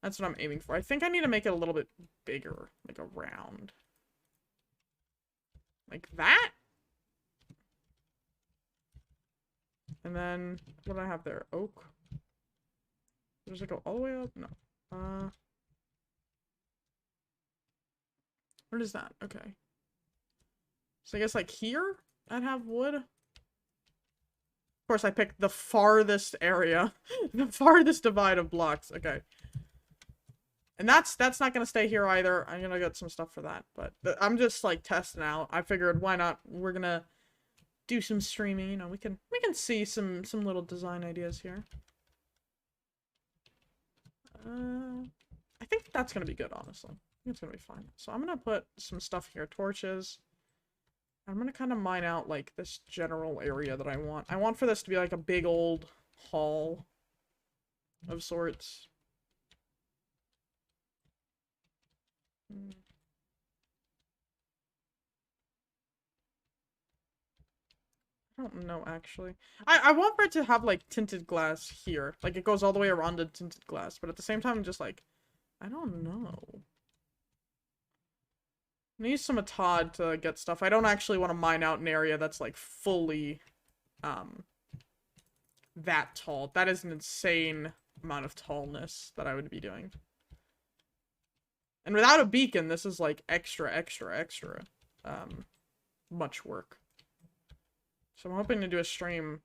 That's what I'm aiming for. I think I need to make it a little bit bigger, like a round. Like that. And then what do I have there? Oak. Does it go all the way up? No. What is that? Okay. So I guess like here I'd have wood. Of course I picked the farthest area. The farthest divide of blocks. Okay. And that's not gonna stay here either. I'm gonna get some stuff for that. But I'm just like testing out. I figured why not? We're gonna do some streaming, you know, we can see some little design ideas here. I think that's gonna be good, honestly. I think it's gonna be fine. So I'm gonna put some stuff here, torches. I'm gonna kind of mine out like this general area that I want. I want for this to be like a big old hall of sorts. I don't know, actually. I want for it to have, like, tinted glass here. Like, it goes all the way around the tinted glass. But at the same time, I'm just like, I don't know. I need some Atad to get stuff. I don't actually want to mine out an area that's, like, fully, that tall. That is an insane amount of tallness that I would be doing. And without a beacon, this is, like, extra, much work. So I'm hoping to do a stream,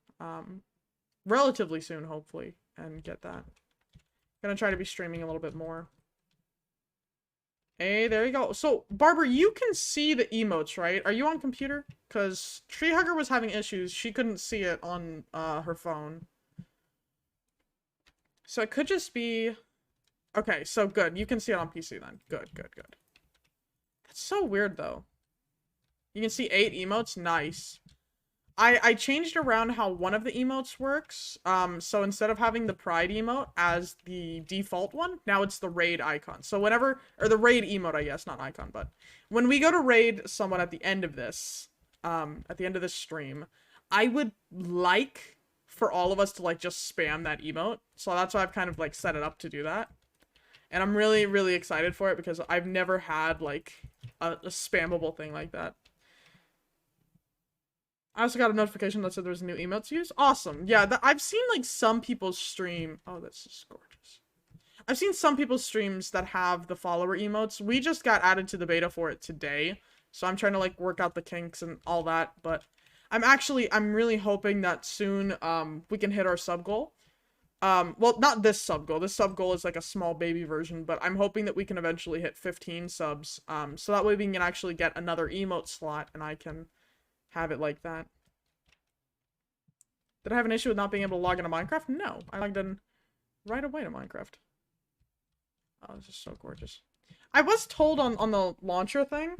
relatively soon, hopefully, and get that. Gonna try to be streaming a little bit more. Hey, there you go. So, Barber, you can see the emotes, right? Are you on computer? Because Treehugger was having issues. She couldn't see it on, her phone. So it could just be... Okay, so good. You can see it on PC then. Good. That's so weird, though. You can see 8 emotes? Nice. I changed around how one of the emotes works. So instead of having the pride emote as the default one, now it's the raid icon. So whenever, or the raid emote, I guess, not icon, but when we go to raid someone at the end of this stream, I would like for all of us to like just spam that emote. So that's why I've kind of like set it up to do that. And I'm really, really excited for it because I've never had like a spammable thing like that. I also got a notification that said there was a new emote to use. Awesome. Yeah, I've seen, like, some people's stream... Oh, that's just gorgeous. I've seen some people's streams that have the follower emotes. We just got added to the beta for it today. So I'm trying to, like, work out the kinks and all that. But I'm really hoping that soon, we can hit our sub goal. Well, not this sub goal. This sub goal is, like, a small baby version. But I'm hoping that we can eventually hit 15 subs. So that way we can actually get another emote slot and I can... have it like that. Did I have an issue with not being able to log into Minecraft? No. I logged in right away to Minecraft. Oh, this is so gorgeous. I was told on the launcher thing,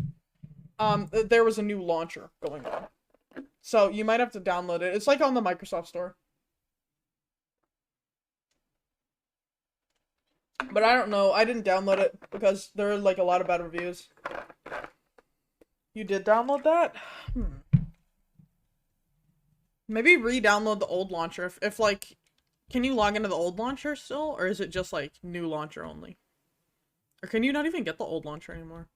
that there was a new launcher going on. So you might have to download it. It's like on the Microsoft Store. But I don't know. I didn't download it because there are like a lot of bad reviews. You did download that? Maybe re-download the old launcher. If like, can you log into the old launcher still? Or is it just like new launcher only? Or can you not even get the old launcher anymore?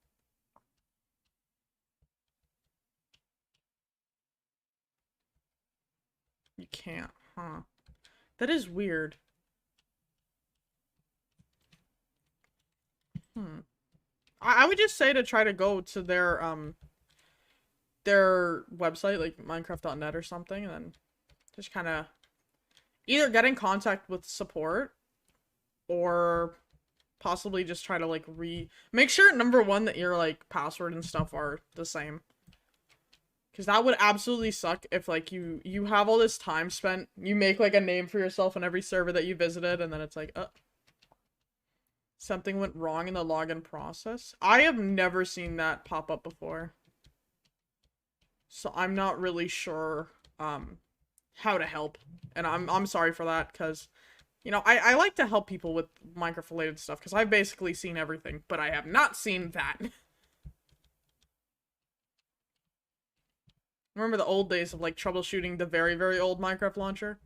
You can't, huh? That is weird. I would just say to try to go to their website, like Minecraft.net or something, and then just kind of either get in contact with support or possibly just try to like make sure number one that your like password and stuff are the same. Because that would absolutely suck if like you have all this time spent, you make like a name for yourself on every server that you visited, and then it's like, something went wrong in the login process. I have never seen that pop up before. So I'm not really sure how to help. And I'm sorry for that, because you know, I like to help people with Minecraft related stuff, because I've basically seen everything, but I have not seen that. Remember the old days of like troubleshooting the very, very old Minecraft launcher?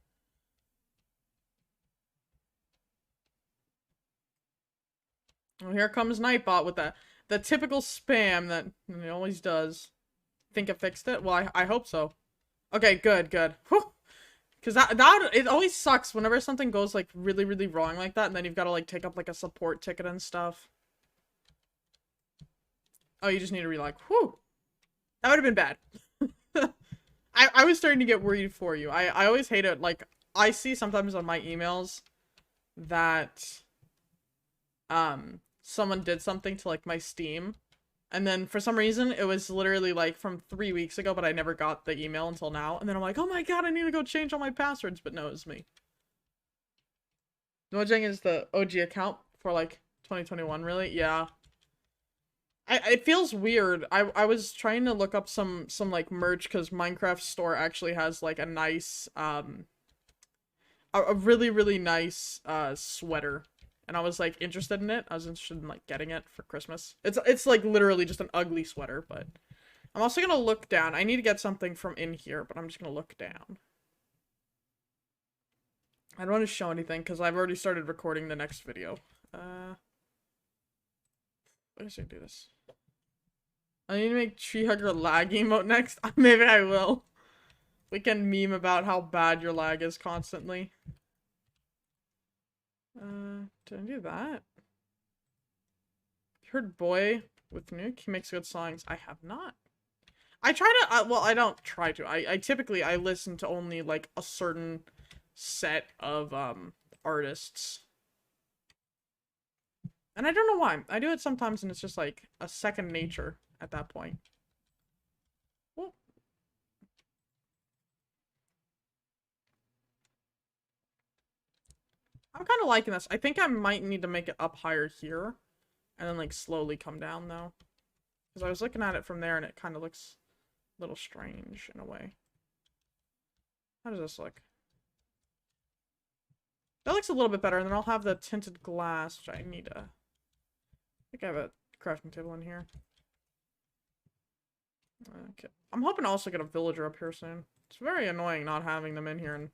Well, here comes Nightbot with the typical spam that he always does. Think it fixed it? Well, I hope so. Okay, good. Whew. Because it always sucks whenever something goes like really, really wrong like that, and then you've got to like take up like a support ticket and stuff. Oh, you just need to relog. Whew. That would have been bad. I was starting to get worried for you. I always hate it. Like, I see sometimes on my emails that someone did something to like my Steam, and then for some reason it was literally like from 3 weeks ago, but I never got the email until now, and then I'm like, oh my god, I need to go change all my passwords, but no, it's me. Mojang is the OG account for like 2021, really? Yeah. It feels weird. I was trying to look up some like merch, because Minecraft Store actually has like a nice a really, really nice sweater, and I was like interested in it. I was interested in like getting it for Christmas. It's like literally just an ugly sweater, but I'm also gonna look down. I need to get something from in here, but I'm just gonna look down. I don't want to show anything because I've already started recording the next video. Where should I do this? I need to make Treehugger lag emote next. Maybe I will. We can meme about how bad your lag is constantly. Did I do that? You heard Boy with Nuke? He makes good songs. I have not. I try to, well, I don't try to. I typically, I listen to only like a certain set of artists. And I don't know why. I do it sometimes and it's just like a second nature at that point. Well, I'm kind of liking this. I think I might need to make it up higher here and then like slowly come down though. Because I was looking at it from there and it kind of looks a little strange in a way. How does this look? That looks a little bit better, and then I'll have the tinted glass, which I need to... I think I have a crafting table in here. Okay. I'm hoping to also get a villager up here soon. It's very annoying not having them in here, and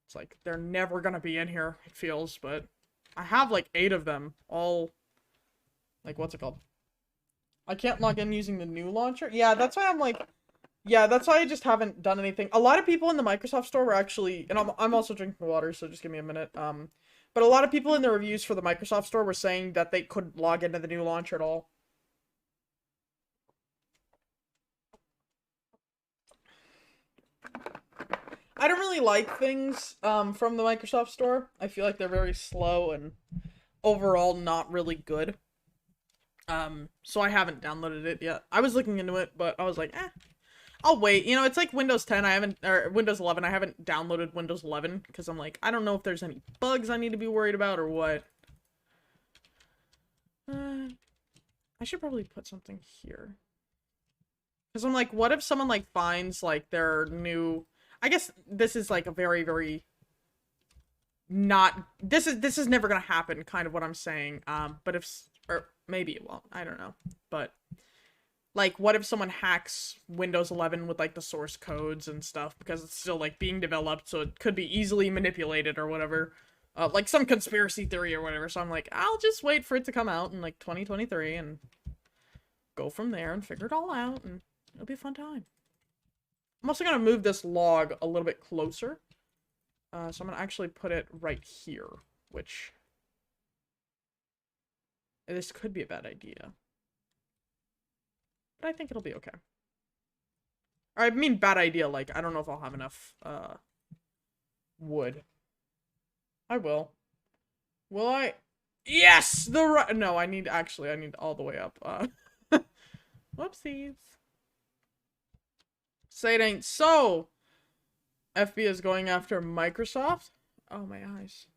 it's like, they're never gonna be in here, it feels, but I have like 8 of them, all, like, what's it called? I can't log in using the new launcher? Yeah, that's why I'm like, yeah, that's why I just haven't done anything. A lot of people in the Microsoft Store were actually, and I'm also drinking water, so just give me a minute. But a lot of people in the reviews for the Microsoft Store were saying that they couldn't log into the new launcher at all. I don't really like things from the Microsoft Store. I feel like they're very slow and overall not really good. So I haven't downloaded it yet. I was looking into it, but I was like, I'll wait. You know, it's like Windows 10. Or Windows 11. I haven't downloaded Windows 11 because I'm like, I don't know if there's any bugs I need to be worried about or what. I should probably put something here. Because I'm like, what if someone like finds like their new... I guess this is like a very, very not... This is never gonna happen, kind of what I'm saying. But if... Or maybe it won't. I don't know. But... Like, what if someone hacks Windows 11 with, like, the source codes and stuff, because it's still, like, being developed, so it could be easily manipulated or whatever. Like, some conspiracy theory or whatever, so I'm like, I'll just wait for it to come out in, like, 2023 and go from there and figure it all out, and it'll be a fun time. I'm also gonna move this log a little bit closer. So I'm gonna actually put it right here, which... This could be a bad idea. But I think it'll be okay. Or I mean bad idea, like, I don't know if I'll have enough, wood. I will. Will I? Yes! No, I need all the way up. Whoopsies. Say it ain't so! FB is going after Microsoft? Oh, my eyes.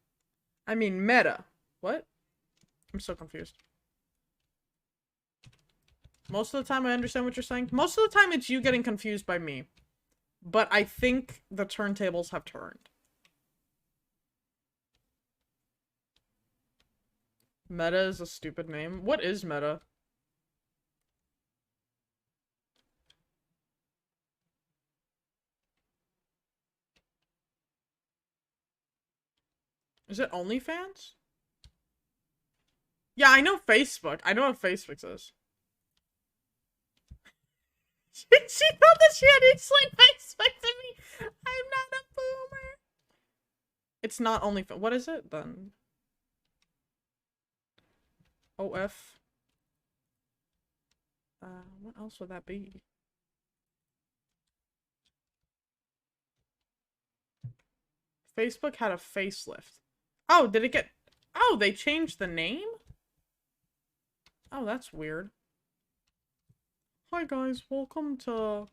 I mean, Meta. What? I'm so confused. Most of the time I understand what you're saying. Most of the time it's you getting confused by me. But I think the turntables have turned. Meta is a stupid name. What is Meta? Is it OnlyFans? Yeah, I know Facebook. I know what Facebook is. She thought that she had to explain Facebook to me. I'm not a boomer. It's not OnlyFans. What is it then? OF. What else would that be? Facebook had a facelift. Oh, did it get... Oh, they changed the name? Oh, that's weird. Hi guys, welcome to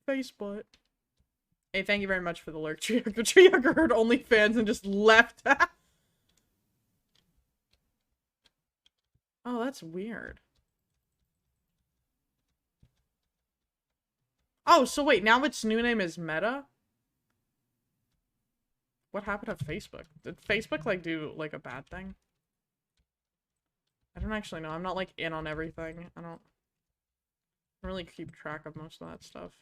Facebook. Hey, thank you very much for the lurk. Treehugger heard OnlyFans and just left. Oh, that's weird. Oh, so wait, now its new name is Meta? What happened to Facebook? Did Facebook, like, do, like, a bad thing? I don't actually know. I'm not, like, in on everything. I don't really keep track of most of that stuff.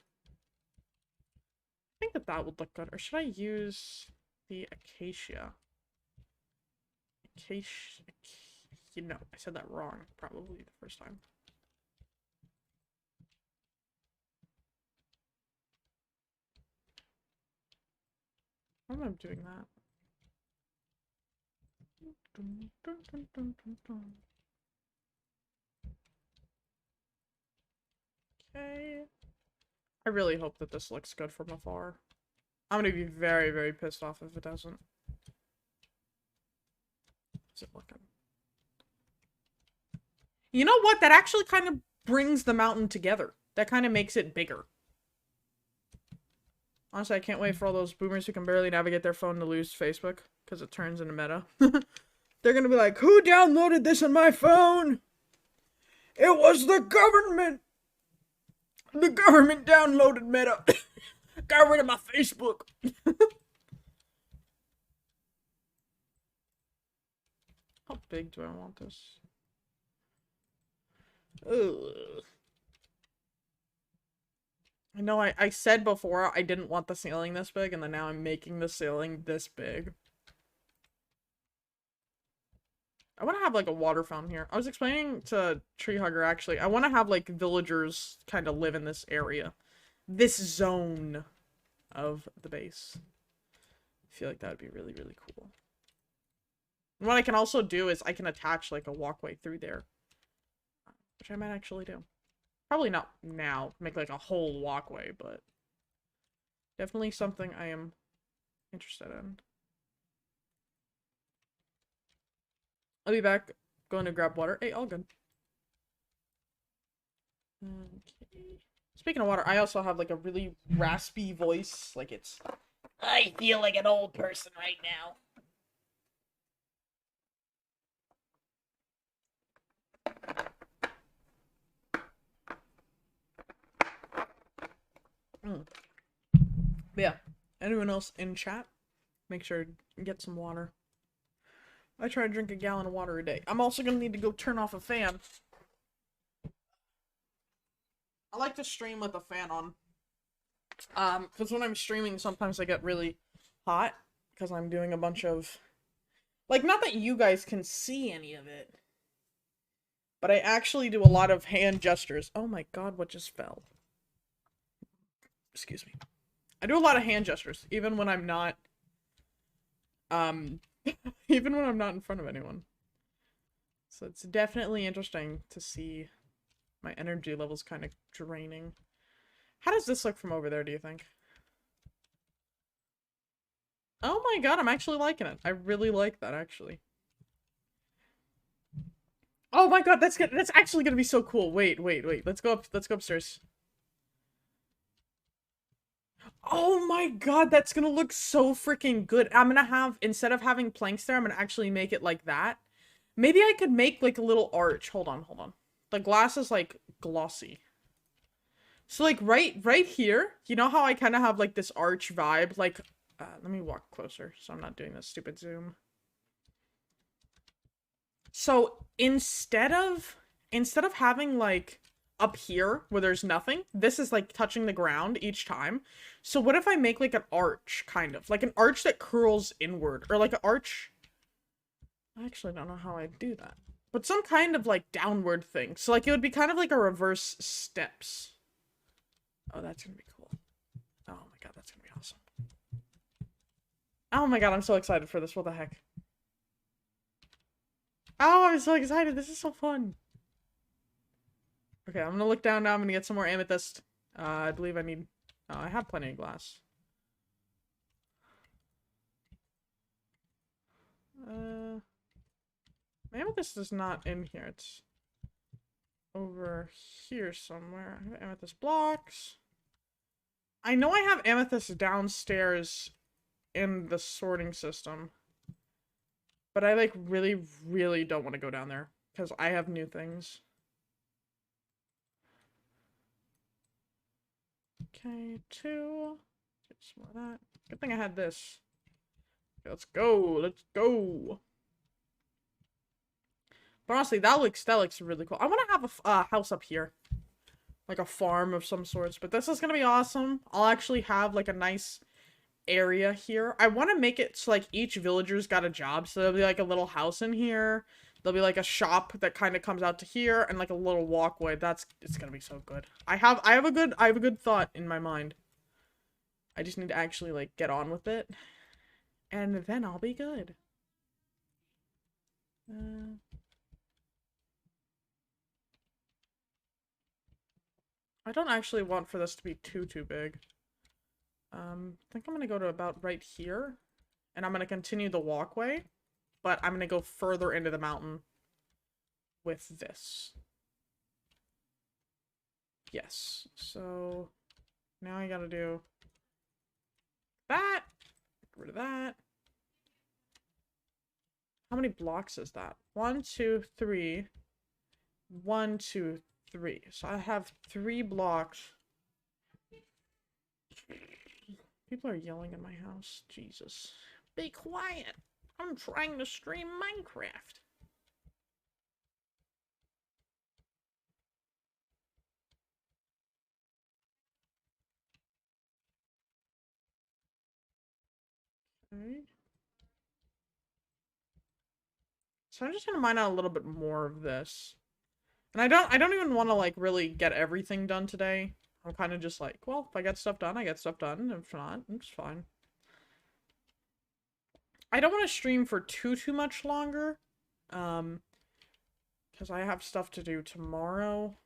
I think that that would look good. Or should I use the acacia? Acacia... You know, I said that wrong, probably, the first time. Why am I doing that? Okay. I really hope that this looks good from afar. I'm gonna be very, very pissed off if it doesn't. How's it looking? You know what? That actually kind of brings the mountain together. That kind of makes it bigger. Honestly, I can't wait for all those boomers who can barely navigate their phone to lose Facebook, because it turns into Meta. They're gonna be like, who downloaded this on my phone? It was the government! The government downloaded Meta! Got rid of my Facebook! How big do I want this? Ugh. I know I said before I didn't want the ceiling this big, and then now I'm making the ceiling this big. I want to have, like, a water fountain here. I was explaining to Treehugger, actually. I want to have, like, villagers kind of live in this area. This zone of the base. I feel like that would be really, really cool. And what I can also do is I can attach, like, a walkway through there. Which I might actually do. Probably not now, make, like, a whole walkway, but definitely something I am interested in. I'll be back. Going to grab water. Hey, all good. Okay. Speaking of water, I also have, like, a really raspy voice. Like, it's... I feel like an old person right now. But yeah, anyone else in chat, make sure to get some water. I try to drink a gallon of water a day. I'm also gonna need to go turn off a fan. I like to stream with a fan on. Because when I'm streaming, sometimes I get really hot. Because I'm doing a bunch of... Like, not that you guys can see any of it. But I actually do a lot of hand gestures. Oh my god, what just fell? Excuse me. I do a lot of hand gestures, even when I'm not... even when I'm not in front of anyone. So it's definitely interesting to see my energy levels kind of draining. How does this look from over there, do you think? Oh my god, I'm actually liking it. I really like that, actually. Oh my god, that's actually gonna be so cool. Wait. Let's go upstairs. Oh my god, that's gonna look so freaking good. I'm gonna have, instead of having planks there, I'm gonna actually make it like that. Maybe I could make like a little arch. Hold on. The glass is like glossy. So like right here, you know how I kind of have like this arch vibe? Like, let me walk closer so I'm not doing this stupid zoom. So instead of having like up here where there's nothing, this is like touching the ground each time. So what if I make like an arch, kind of like an arch that curls inward, or like an arch? I actually don't know how I'd do that, but some kind of like downward thing. So like it would be kind of like a reverse steps. Oh, that's gonna be cool. Oh my god, that's gonna be awesome. Oh my god, I'm so excited for this. What the heck? Oh, I'm so excited. This is so fun. Okay, I'm gonna look down now. I'm gonna get some more amethyst. I believe I need... Oh, I have plenty of glass. Amethyst is not in here. It's over here somewhere. I have amethyst blocks. I know I have amethyst downstairs in the sorting system. But I, like, really don't want to go down there. Because I have new things. Okay, 2. Get some more of that. Good thing I had this. Okay, let's go. But honestly, that looks really cool. I want to have a house up here. Like a farm of some sorts. But this is going to be awesome. I'll actually have, like, a nice area here. I want to make it so like each villager's got a job, so there'll be like a little house in here, there'll be like a shop that kind of comes out to here, and like a little walkway. It's gonna be so good. I have a good thought in my mind. I just need to actually like get on with it, and then I'll be good. I don't actually want for this to be too big. I think I'm gonna go to about right here, and I'm gonna continue the walkway, but I'm gonna go further into the mountain with this. Yes, so now I gotta do that, get rid of that. How many blocks is that? 1, 2, 3. 1, 2, 3. So I have 3 blocks. People are yelling in my house. Jesus. Be quiet. I'm trying to stream Minecraft. Okay. So I'm just gonna mine out a little bit more of this. And I don't even want to like really get everything done today. I'm kind of just like, well, if I get stuff done, I get stuff done. If not, it's fine. I don't want to stream for too much longer. Because I have stuff to do tomorrow.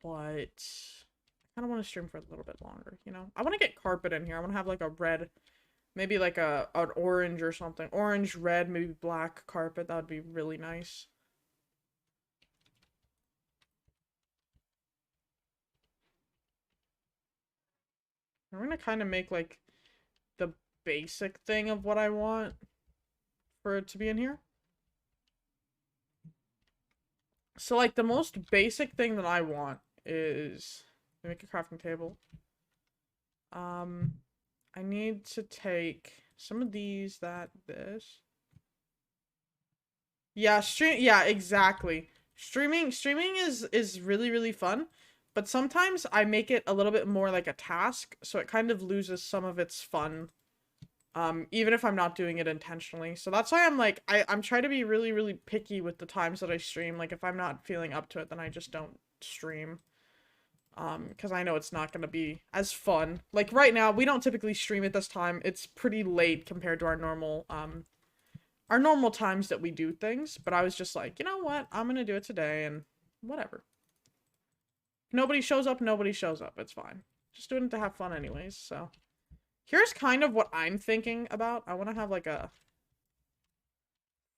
But I kind of want to stream for a little bit longer, you know? I want to get carpet in here. I want to have like a red, maybe like an orange or something. Orange, red, maybe black carpet. That would be really nice. I'm gonna kind of make like the basic thing of what I want for it to be in here. So like the most basic thing that I want is make a crafting table. I need to take some of these, this. Yeah, yeah, exactly. Streaming is really fun, but sometimes I make it a little bit more like a task, so it kind of loses some of its fun. Even if I'm not doing it intentionally. So that's why I'm like, I'm trying to be really picky with the times that I stream. Like if I'm not feeling up to it, then I just don't stream. Because I know it's not going to be as fun. Like right now, we don't typically stream at this time. It's pretty late compared to our normal times that we do things. But I was just like, you know what? I'm going to do it today and whatever. If nobody shows up, nobody shows up. It's fine. Just doing it to have fun anyways, so. Here's kind of what I'm thinking about. I want to have like a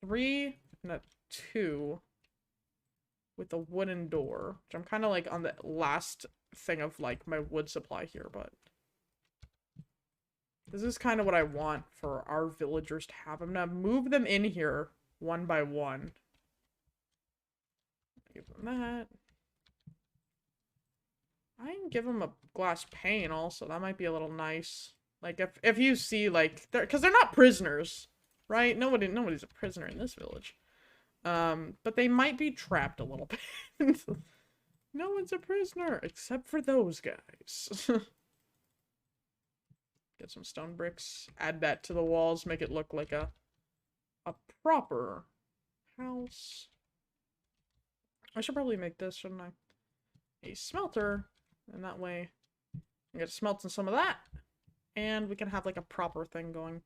3 and a 2 with a wooden door, which I'm kind of like on the last thing of like my wood supply here, but this is kind of what I want for our villagers to have. I'm gonna move them in here one by one. Give them that. I can give them a glass pane also. That might be a little nice. Like if you see like because they're not prisoners, right? Nobody's a prisoner in this village. But they might be trapped a little bit. No one's a prisoner except for those guys. Get some stone bricks, add that to the walls, make it look like a proper house. I should probably make this, shouldn't I? A smelter, and that way I get smelting some of that, and we can have like a proper thing going.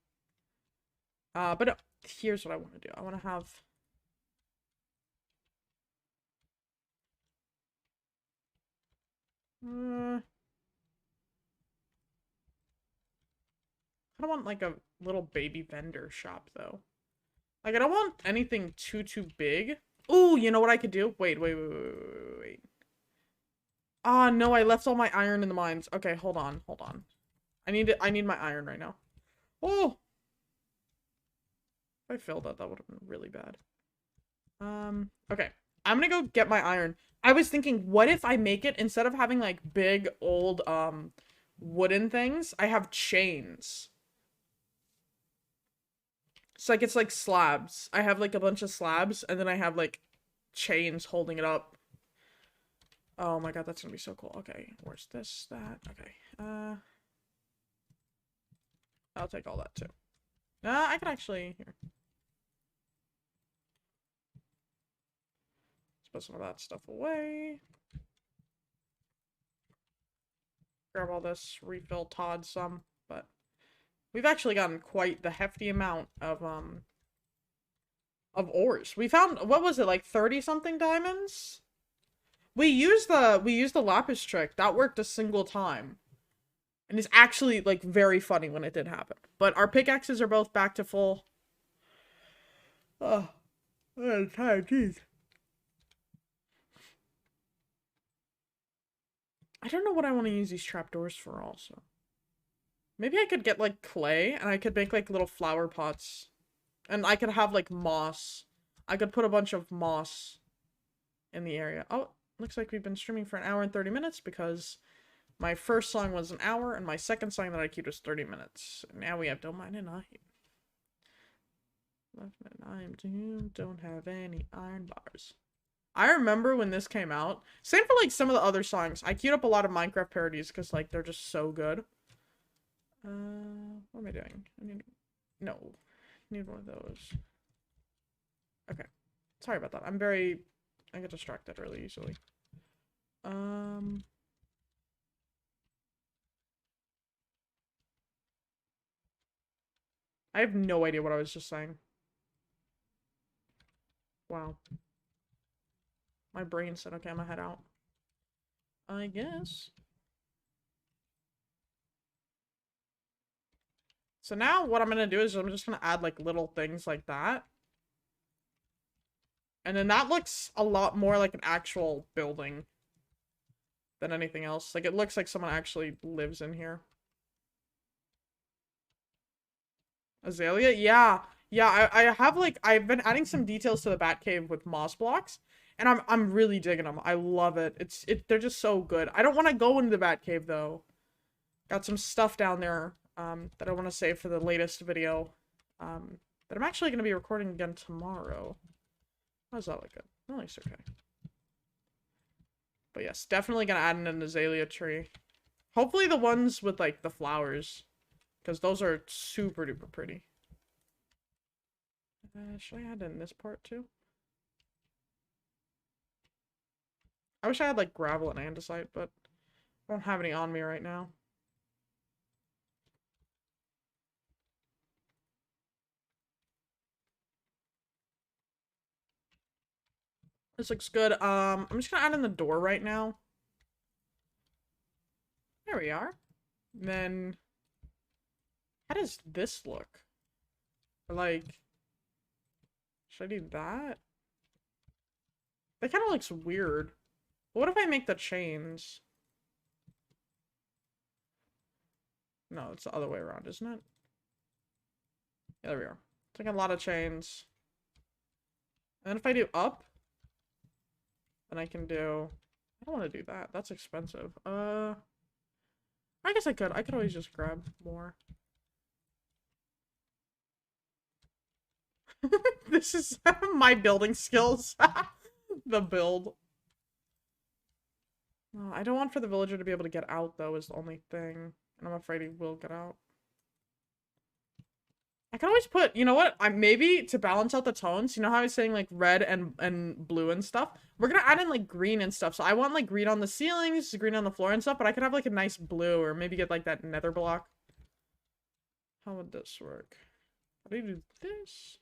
But here's what I want to do. I want to have I don't want like a little baby vendor shop though. Like I don't want anything too big. Ooh, you know what I could do? Wait. Ah, no, I left all my iron in the mines. Okay, hold on. I need my iron right now. Oh! If I failed that would have been really bad. Okay. I'm gonna go get my iron. I was thinking, what if I make it, instead of having like big old wooden things, I have chains. So like it's like slabs. I have like a bunch of slabs, and then I have like chains holding it up. Oh my god, that's gonna be so cool. Okay, where's this, that? Okay, I'll take all that too. I could actually, here. Let's put some of that stuff away. Grab all this, refill Todd some, but we've actually gotten quite the hefty amount of ores. We found, what was it, like 30 something diamonds? We used the lapis trick. That worked a single time. And it's actually like very funny when it did happen. But our pickaxes are both back to full. Oh, I'm tired, jeez. I don't know what I want to use these trapdoors for also. Maybe I could get like clay and I could make like little flower pots. And I could have like moss. I could put a bunch of moss in the area. Oh, looks like we've been streaming for 1 hour and 30 minutes because my first song was 1 hour and my second song that I queued was 30 minutes. Now we have Don't Mind at Night. Left at night, don't have any iron bars. I remember when this came out. Same for like some of the other songs. I queued up a lot of Minecraft parodies because like they're just so good. What am I doing? I need one of those. Okay. Sorry about that. I get distracted really easily. I have no idea what I was just saying. Wow. My brain said, okay, I'm gonna head out. I guess. So now what I'm gonna do is I'm just gonna add like little things like that. And then that looks a lot more like an actual building than anything else. Like it looks like someone actually lives in here. Azalea? Yeah. Yeah, I have like, I've been adding some details to the Batcave with moss blocks. And I'm really digging them. I love it. They're just so good. I don't want to go into the Batcave though. Got some stuff down there that I want to save for the latest video. That I'm actually going to be recording again tomorrow. How does that look good? That looks okay. But yes, definitely going to add in an azalea tree. Hopefully the ones with like the flowers. Because those are super duper pretty. Should I add in this part too? I wish I had like gravel and andesite, but I don't have any on me right now. This looks good. I'm just gonna add in the door right now. There we are. And then how does this look? Like, Should I do that? That kind of looks weird. What if I make the chains? No, it's the other way around, isn't it? Yeah, there we are. It's like a lot of chains. And then if I do up, then I can do... I don't want to do that. That's expensive. I guess I could. I could always just grab more. This is my building skills. The build. Oh, I don't want for the villager to be able to get out, though, is the only thing. And I'm afraid he will get out. I can always put, you know what? Maybe to balance out the tones, you know how I was saying like red and blue and stuff? We're gonna add in like green and stuff. So I want like green on the ceilings, green on the floor and stuff, but I could have like a nice blue or maybe get like that nether block. How would this work? How do you do this?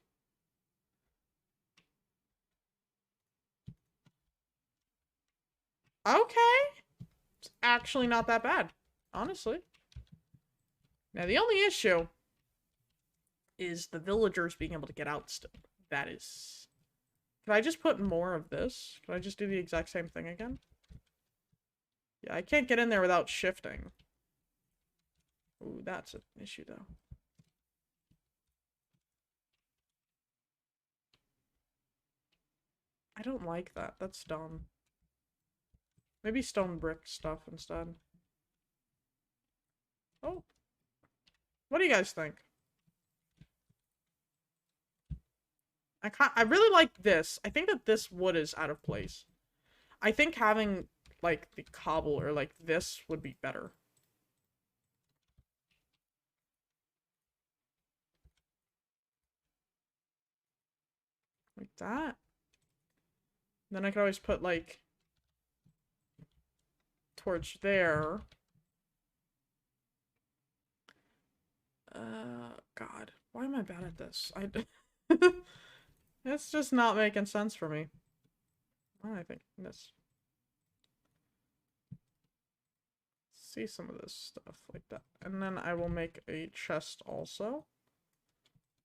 Okay. It's actually not that bad, honestly. Now the only issue is the villagers being able to get out still. That is... Can I just put more of this? Can I just do the exact same thing again? Yeah, I can't get in there without shifting. Ooh, that's an issue, though. I don't like that. That's dumb. Maybe stone brick stuff instead. Oh. What do you guys think? I really like this. I think that this wood is out of place. I think having, like, the cobble or, like, this would be better. Like that. Then I could always put, like, torch there. God. Why am I bad at this? It's just not making sense for me. I think this. See some of this stuff like that. And then I will make a chest also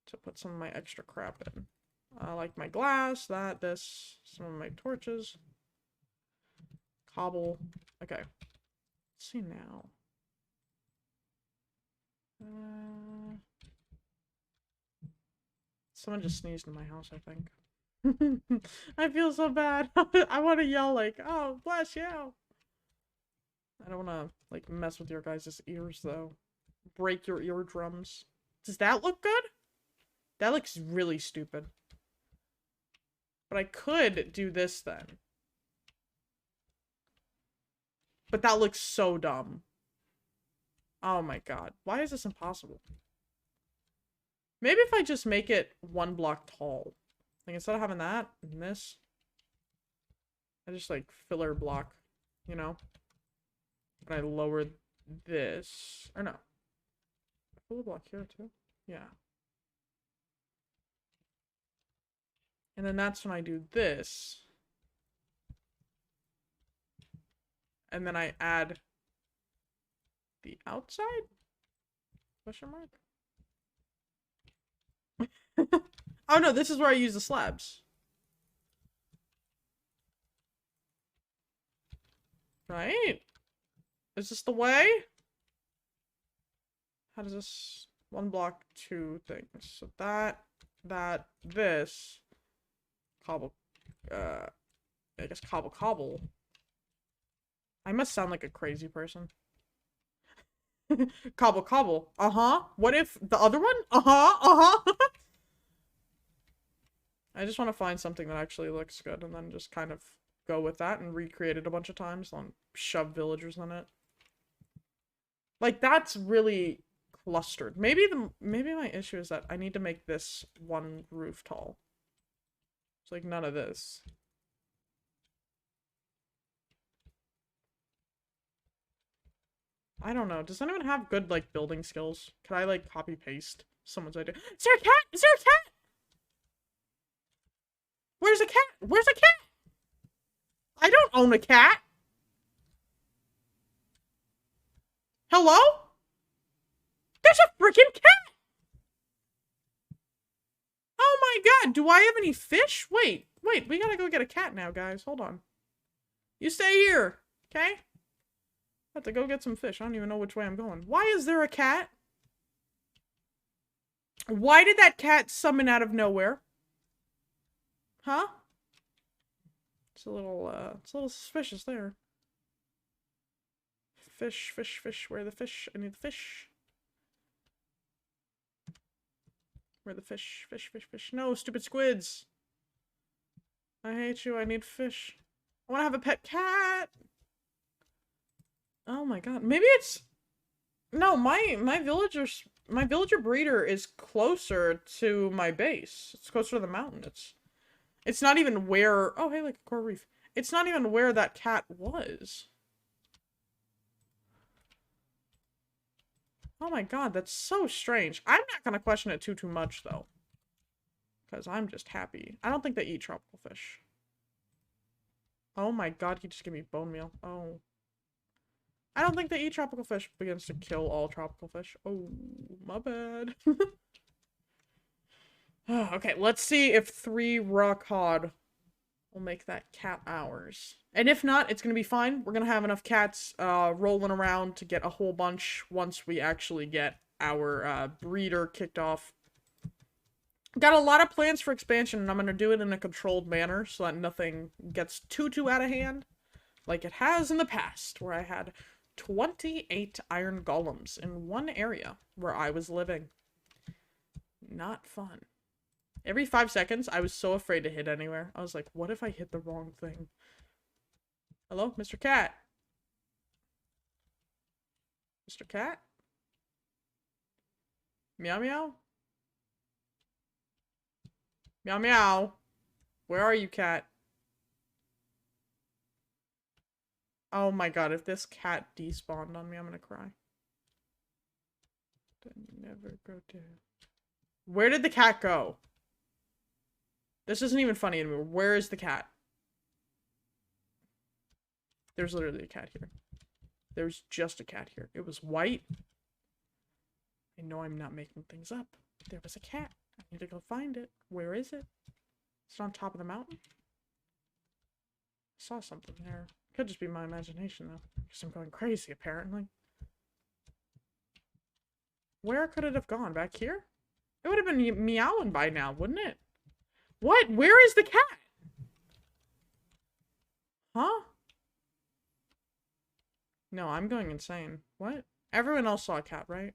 to put some of my extra crap in. Like my glass, this, some of my torches. Cobble. Okay. Let's see now. Someone just sneezed in my house, I think. I feel so bad. I want to yell like, oh, bless you. I don't want to, like, mess with your guys' ears, though. Break your eardrums. Does that look good? That looks really stupid. But I could do this then. But that looks so dumb. Oh my god. Why is this impossible? Maybe if I just make it 1 block tall. Like, instead of having that and this, I just, like, filler block, you know? And I lower this. Or no. Filler block here, too? Yeah. And then that's when I do this. And then I add the outside? Question mark? Oh no, this is where I use the slabs. Right? Is this the way? How does this... 1 block, 2 things. So that, this. Cobble. I guess cobble. I must sound like a crazy person. Cobble. Uh-huh. What if the other one? Uh-huh. I just want to find something that actually looks good and then just kind of go with that and recreate it a bunch of times and shove villagers in it. Like, that's really clustered. Maybe my issue is that I need to make this 1 roof tall. It's like none of this. I don't know. Does anyone have good, like, building skills? Can I, like, copy-paste someone's idea? Is there a cat? Is there a cat? Where's a cat? Where's a cat? I don't own a cat. Hello? There's a freaking cat! Oh my god, do I have any fish? Wait, we gotta go get a cat now, guys. Hold on. You stay here, okay? I have to go get some fish. I don't even know which way I'm going. Why is there a cat? Why did that cat summon out of nowhere? Huh? It's a little suspicious there. Fish, fish, fish. Where are the fish? I need the fish. Where are the fish? Fish, fish, fish. No, stupid squids. I hate you. I need fish. I want to have a pet cat. Oh my god. Maybe it's... No, my villager breeder is closer to my base. It's closer to the mountain. It's not even where... Oh, hey, like a coral reef. It's not even where that cat was. Oh my god, that's so strange. I'm not gonna question it too much, though. Because I'm just happy. I don't think they eat tropical fish. Oh my god, he just gave me bone meal. Oh. I don't think they eat tropical fish. Begins to kill all tropical fish. Oh, my bad. Okay, let's see if 3 raw cod will make that cat ours. And if not, it's gonna be fine. We're gonna have enough cats rolling around to get a whole bunch once we actually get our breeder kicked off. Got a lot of plans for expansion, and I'm gonna do it in a controlled manner so that nothing gets too out of hand. Like it has in the past, where I had 28 iron golems in one area where I was living. Not fun. Every 5 seconds, I was so afraid to hit anywhere. I was like, what if I hit the wrong thing? Hello, Mr. Cat? Mr. Cat? Meow meow? Meow meow. Where are you, cat? Oh my god, if this cat despawned on me, I'm gonna cry. Never go to... Where did the cat go? This isn't even funny anymore. Where is the cat? There's literally a cat here. There's just a cat here. It was white. I know I'm not making things up. There was a cat. I need to go find it. Where is it? It's on top of the mountain. I saw something there. Could just be my imagination, though. Because I'm going crazy, apparently. Where could it have gone? Back here? It would have been meowing by now, wouldn't it? What? Where is the cat? Huh? No, I'm going insane. What? Everyone else saw a cat, right?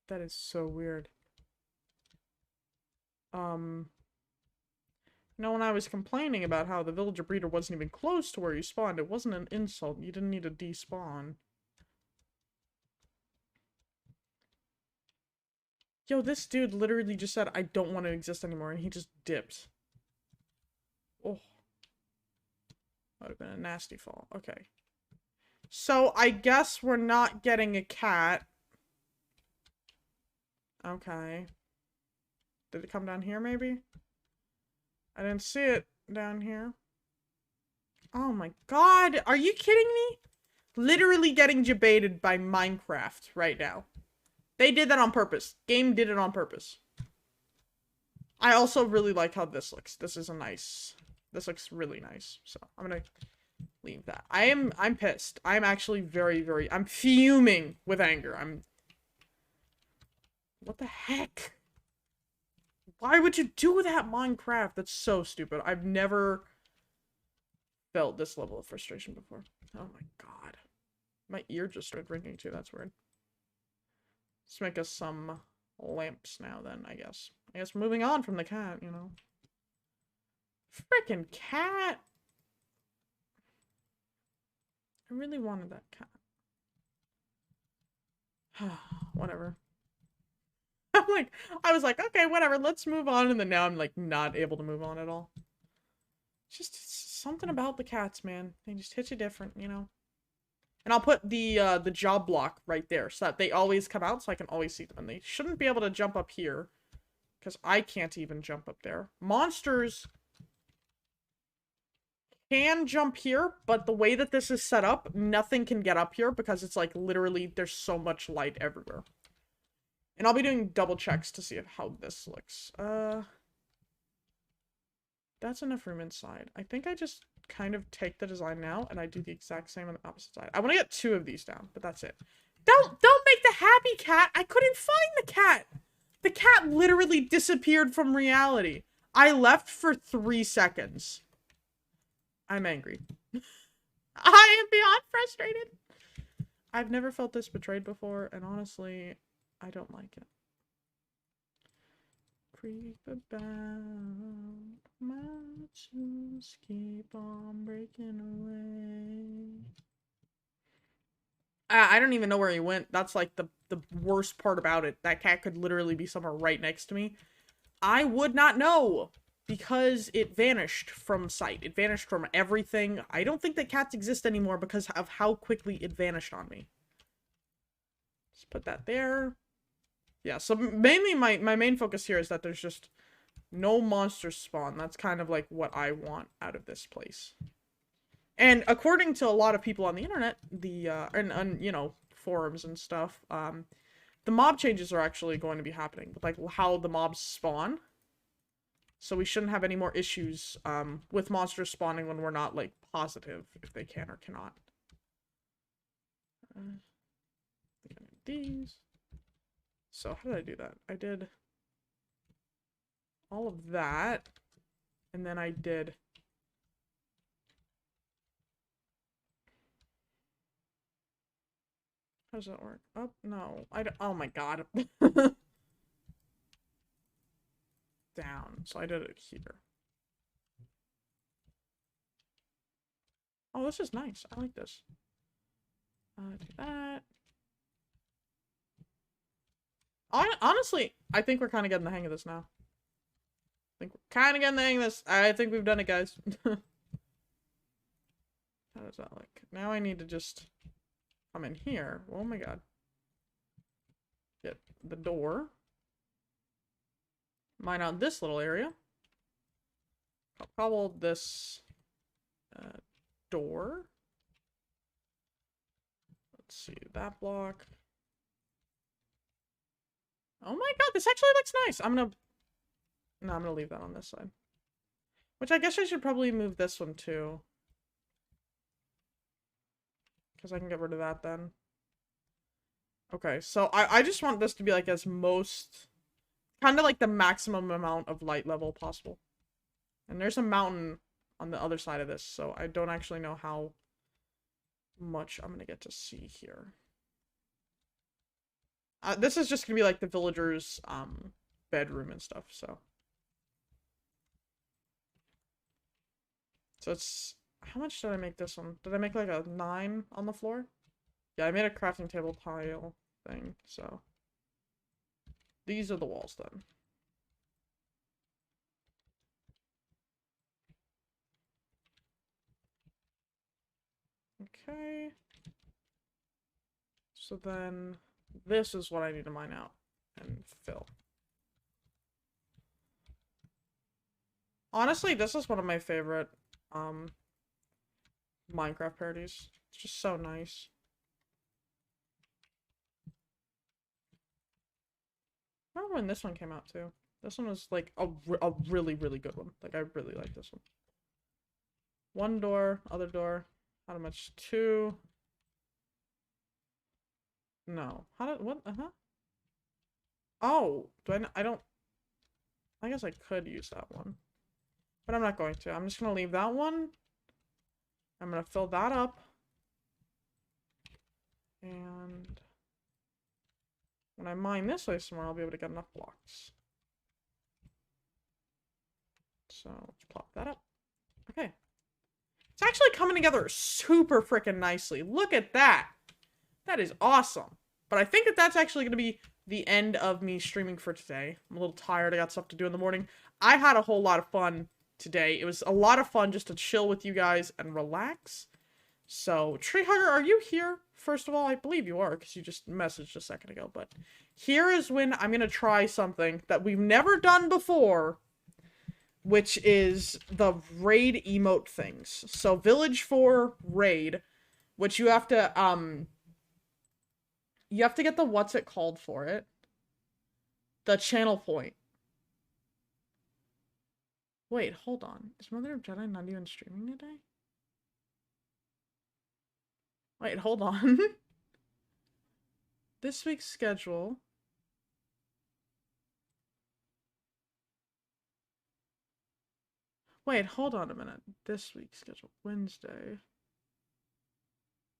That is so weird. You know, when I was complaining about how the villager breeder wasn't even close to where you spawned, it wasn't an insult. You didn't need to despawn. Yo, this dude literally just said, I don't want to exist anymore, and he just dipped. Oh. That would have been a nasty fall. Okay. So, I guess we're not getting a cat. Okay. Did it come down here, maybe? I didn't see it down here. Oh my god, are you kidding me? Literally getting debated by Minecraft right now. They did that on purpose. Game did it on purpose. I also really like how this looks. This is a nice... This looks really nice. So, I'm gonna leave that. I'm pissed. I'm actually very... I'm fuming with anger. What the heck? Why would you do that, Minecraft? That's so stupid. I've never felt this level of frustration before. Oh my god. My ear just started ringing too. That's weird. Let's make us some lamps now then, I guess. I guess moving on from the cat, you know. Frickin' cat! I really wanted that cat. Whatever. I was like, okay, whatever, let's move on, and then now I'm, like, not able to move on at all. Just something about the cats, man. They just hit you different, you know? And I'll put the job block right there, so that they always come out, so I can always see them. And they shouldn't be able to jump up here, because I can't even jump up there. Monsters can jump here, but the way that this is set up, nothing can get up here, because it's, like, literally, there's so much light everywhere. And I'll be doing double checks to see how this looks. That's enough room inside. I think I just kind of take the design now and I do the exact same on the opposite side. I want to get 2 of these down, but that's it. Don't make the happy cat. I couldn't find the cat. The cat literally disappeared from reality. I left for 3 seconds. I'm angry. I am beyond frustrated. I've never felt this betrayed before, and honestly, I don't like it. Creep about, my shoes keep on breaking away. I don't even know where he went. That's like the worst part about it. That cat could literally be somewhere right next to me. I would not know because it vanished from sight. It vanished from everything. I don't think that cats exist anymore because of how quickly it vanished on me. Let's put that there. Yeah, so mainly my main focus here is that there's just no monsters spawn. That's kind of like what I want out of this place. And according to a lot of people on the internet, and you know, forums and stuff, the mob changes are actually going to be happening with like how the mobs spawn. So we shouldn't have any more issues with monsters spawning when we're not like positive if they can or cannot. These. So how did I do that? I did all of that, and then I did how does that work? Oh, no. Oh my god. Down. So I did it here. Oh, this is nice. I like this. Do that. Honestly, I think we're kind of getting the hang of this now. I think we're kind of getting the hang of this. I think we've done it, guys. How does that look? Now I need to just come in here. Oh my god. Get the door. Mine out this little area. I'll cobble this door. Let's see, that block. Oh my god, this actually looks nice. I'm gonna leave that on this side. Which I guess I should probably move this one too. Because I can get rid of that then. Okay, so I just want this to be like as most... kind of like the maximum amount of light level possible. And there's a mountain on the other side of this, so I don't actually know how much I'm gonna get to see here. This is just gonna be like the villagers' bedroom and stuff, so. So it's... how much did I make this one? Did I make like a 9 on the floor? Yeah, I made a crafting table tile thing, so. These are the walls then. Okay. So then this is what I need to mine out and fill. Honestly, this is one of my favorite Minecraft parodies. It's just so nice. I remember when this one came out too. This one was like a really, really good one. Like, I really like this one. One door, other door. How much? 2. No. How did, what? Oh, I don't, I guess I could use that one. But I'm not going to. I'm just gonna leave that one. I'm gonna fill that up. And when I mine this way somewhere, I'll be able to get enough blocks. So let's plop that up. Okay. It's actually coming together super freaking nicely. Look at that. That is awesome. But I think that that's actually going to be the end of me streaming for today. I'm a little tired. I got stuff to do in the morning. I had a whole lot of fun today. It was a lot of fun just to chill with you guys and relax. So, Treehugger, are you here? First of all, I believe you are, because you just messaged a second ago. But here is when I'm going to try something that we've never done before, which is the raid emote things. So, Village 4 raid, which you have to get the what's it called for it. the channel point. Wait, hold on. Is Mother of Jedi not even streaming today? Wait, hold on. This week's schedule. Wait, hold on a minute. This week's schedule. Wednesday.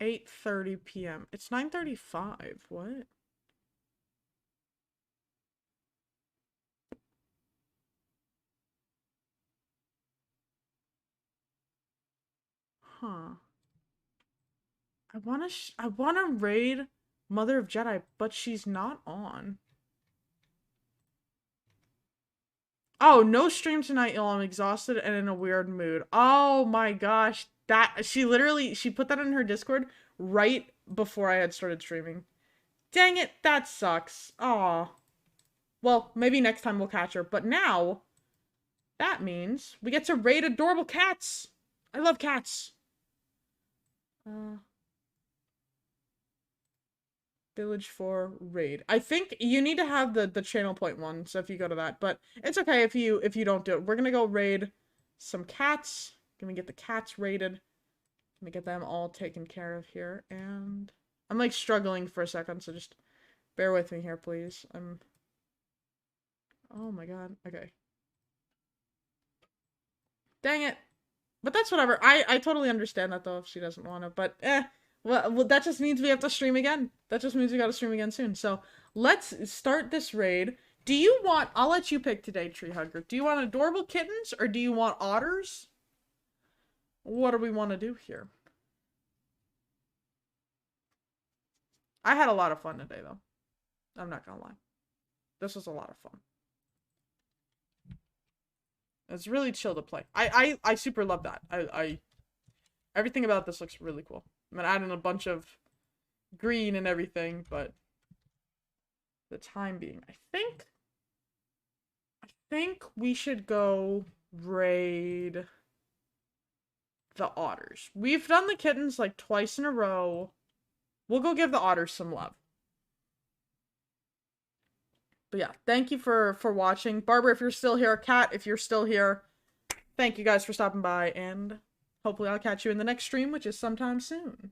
8:30 p.m. It's 9:35. What? Huh. I wanna raid Mother of Jedi, but she's not on. Oh, no stream tonight, y'all. I'm exhausted and in a weird mood. Oh my gosh. She put that in her Discord right before I had started streaming. Dang it, that sucks. Aw. Well, maybe next time we'll catch her. But now, that means we get to raid adorable cats. I love cats. Village 4 raid. I think you need to have the channel point one, so if you go to that, but it's okay if you don't do it. We're gonna go raid some cats. Gonna get the cats raided. Gonna get them all taken care of here, and I'm like struggling for a second, so just bear with me here, please. Oh my god. Okay. Dang it. But that's whatever. I totally understand that though if she doesn't want to, but well, that just means we have to stream again. That just means we gotta stream again soon. So, let's start this raid. Do you want... I'll let you pick today, Treehugger. Do you want adorable kittens, or do you want otters? What do we want to do here? I had a lot of fun today, though. I'm not gonna lie. This was a lot of fun. It's really chill to play. I super love that. Everything about this looks really cool. I'm gonna add in a bunch of green and everything, but the time being, I think we should go raid the otters. We've done the kittens like twice in a row. We'll go give the otters some love. But yeah, thank you for watching. Barbara, if you're still here, Kat, if you're still here, thank you guys for stopping by, and hopefully I'll catch you in the next stream, which is sometime soon.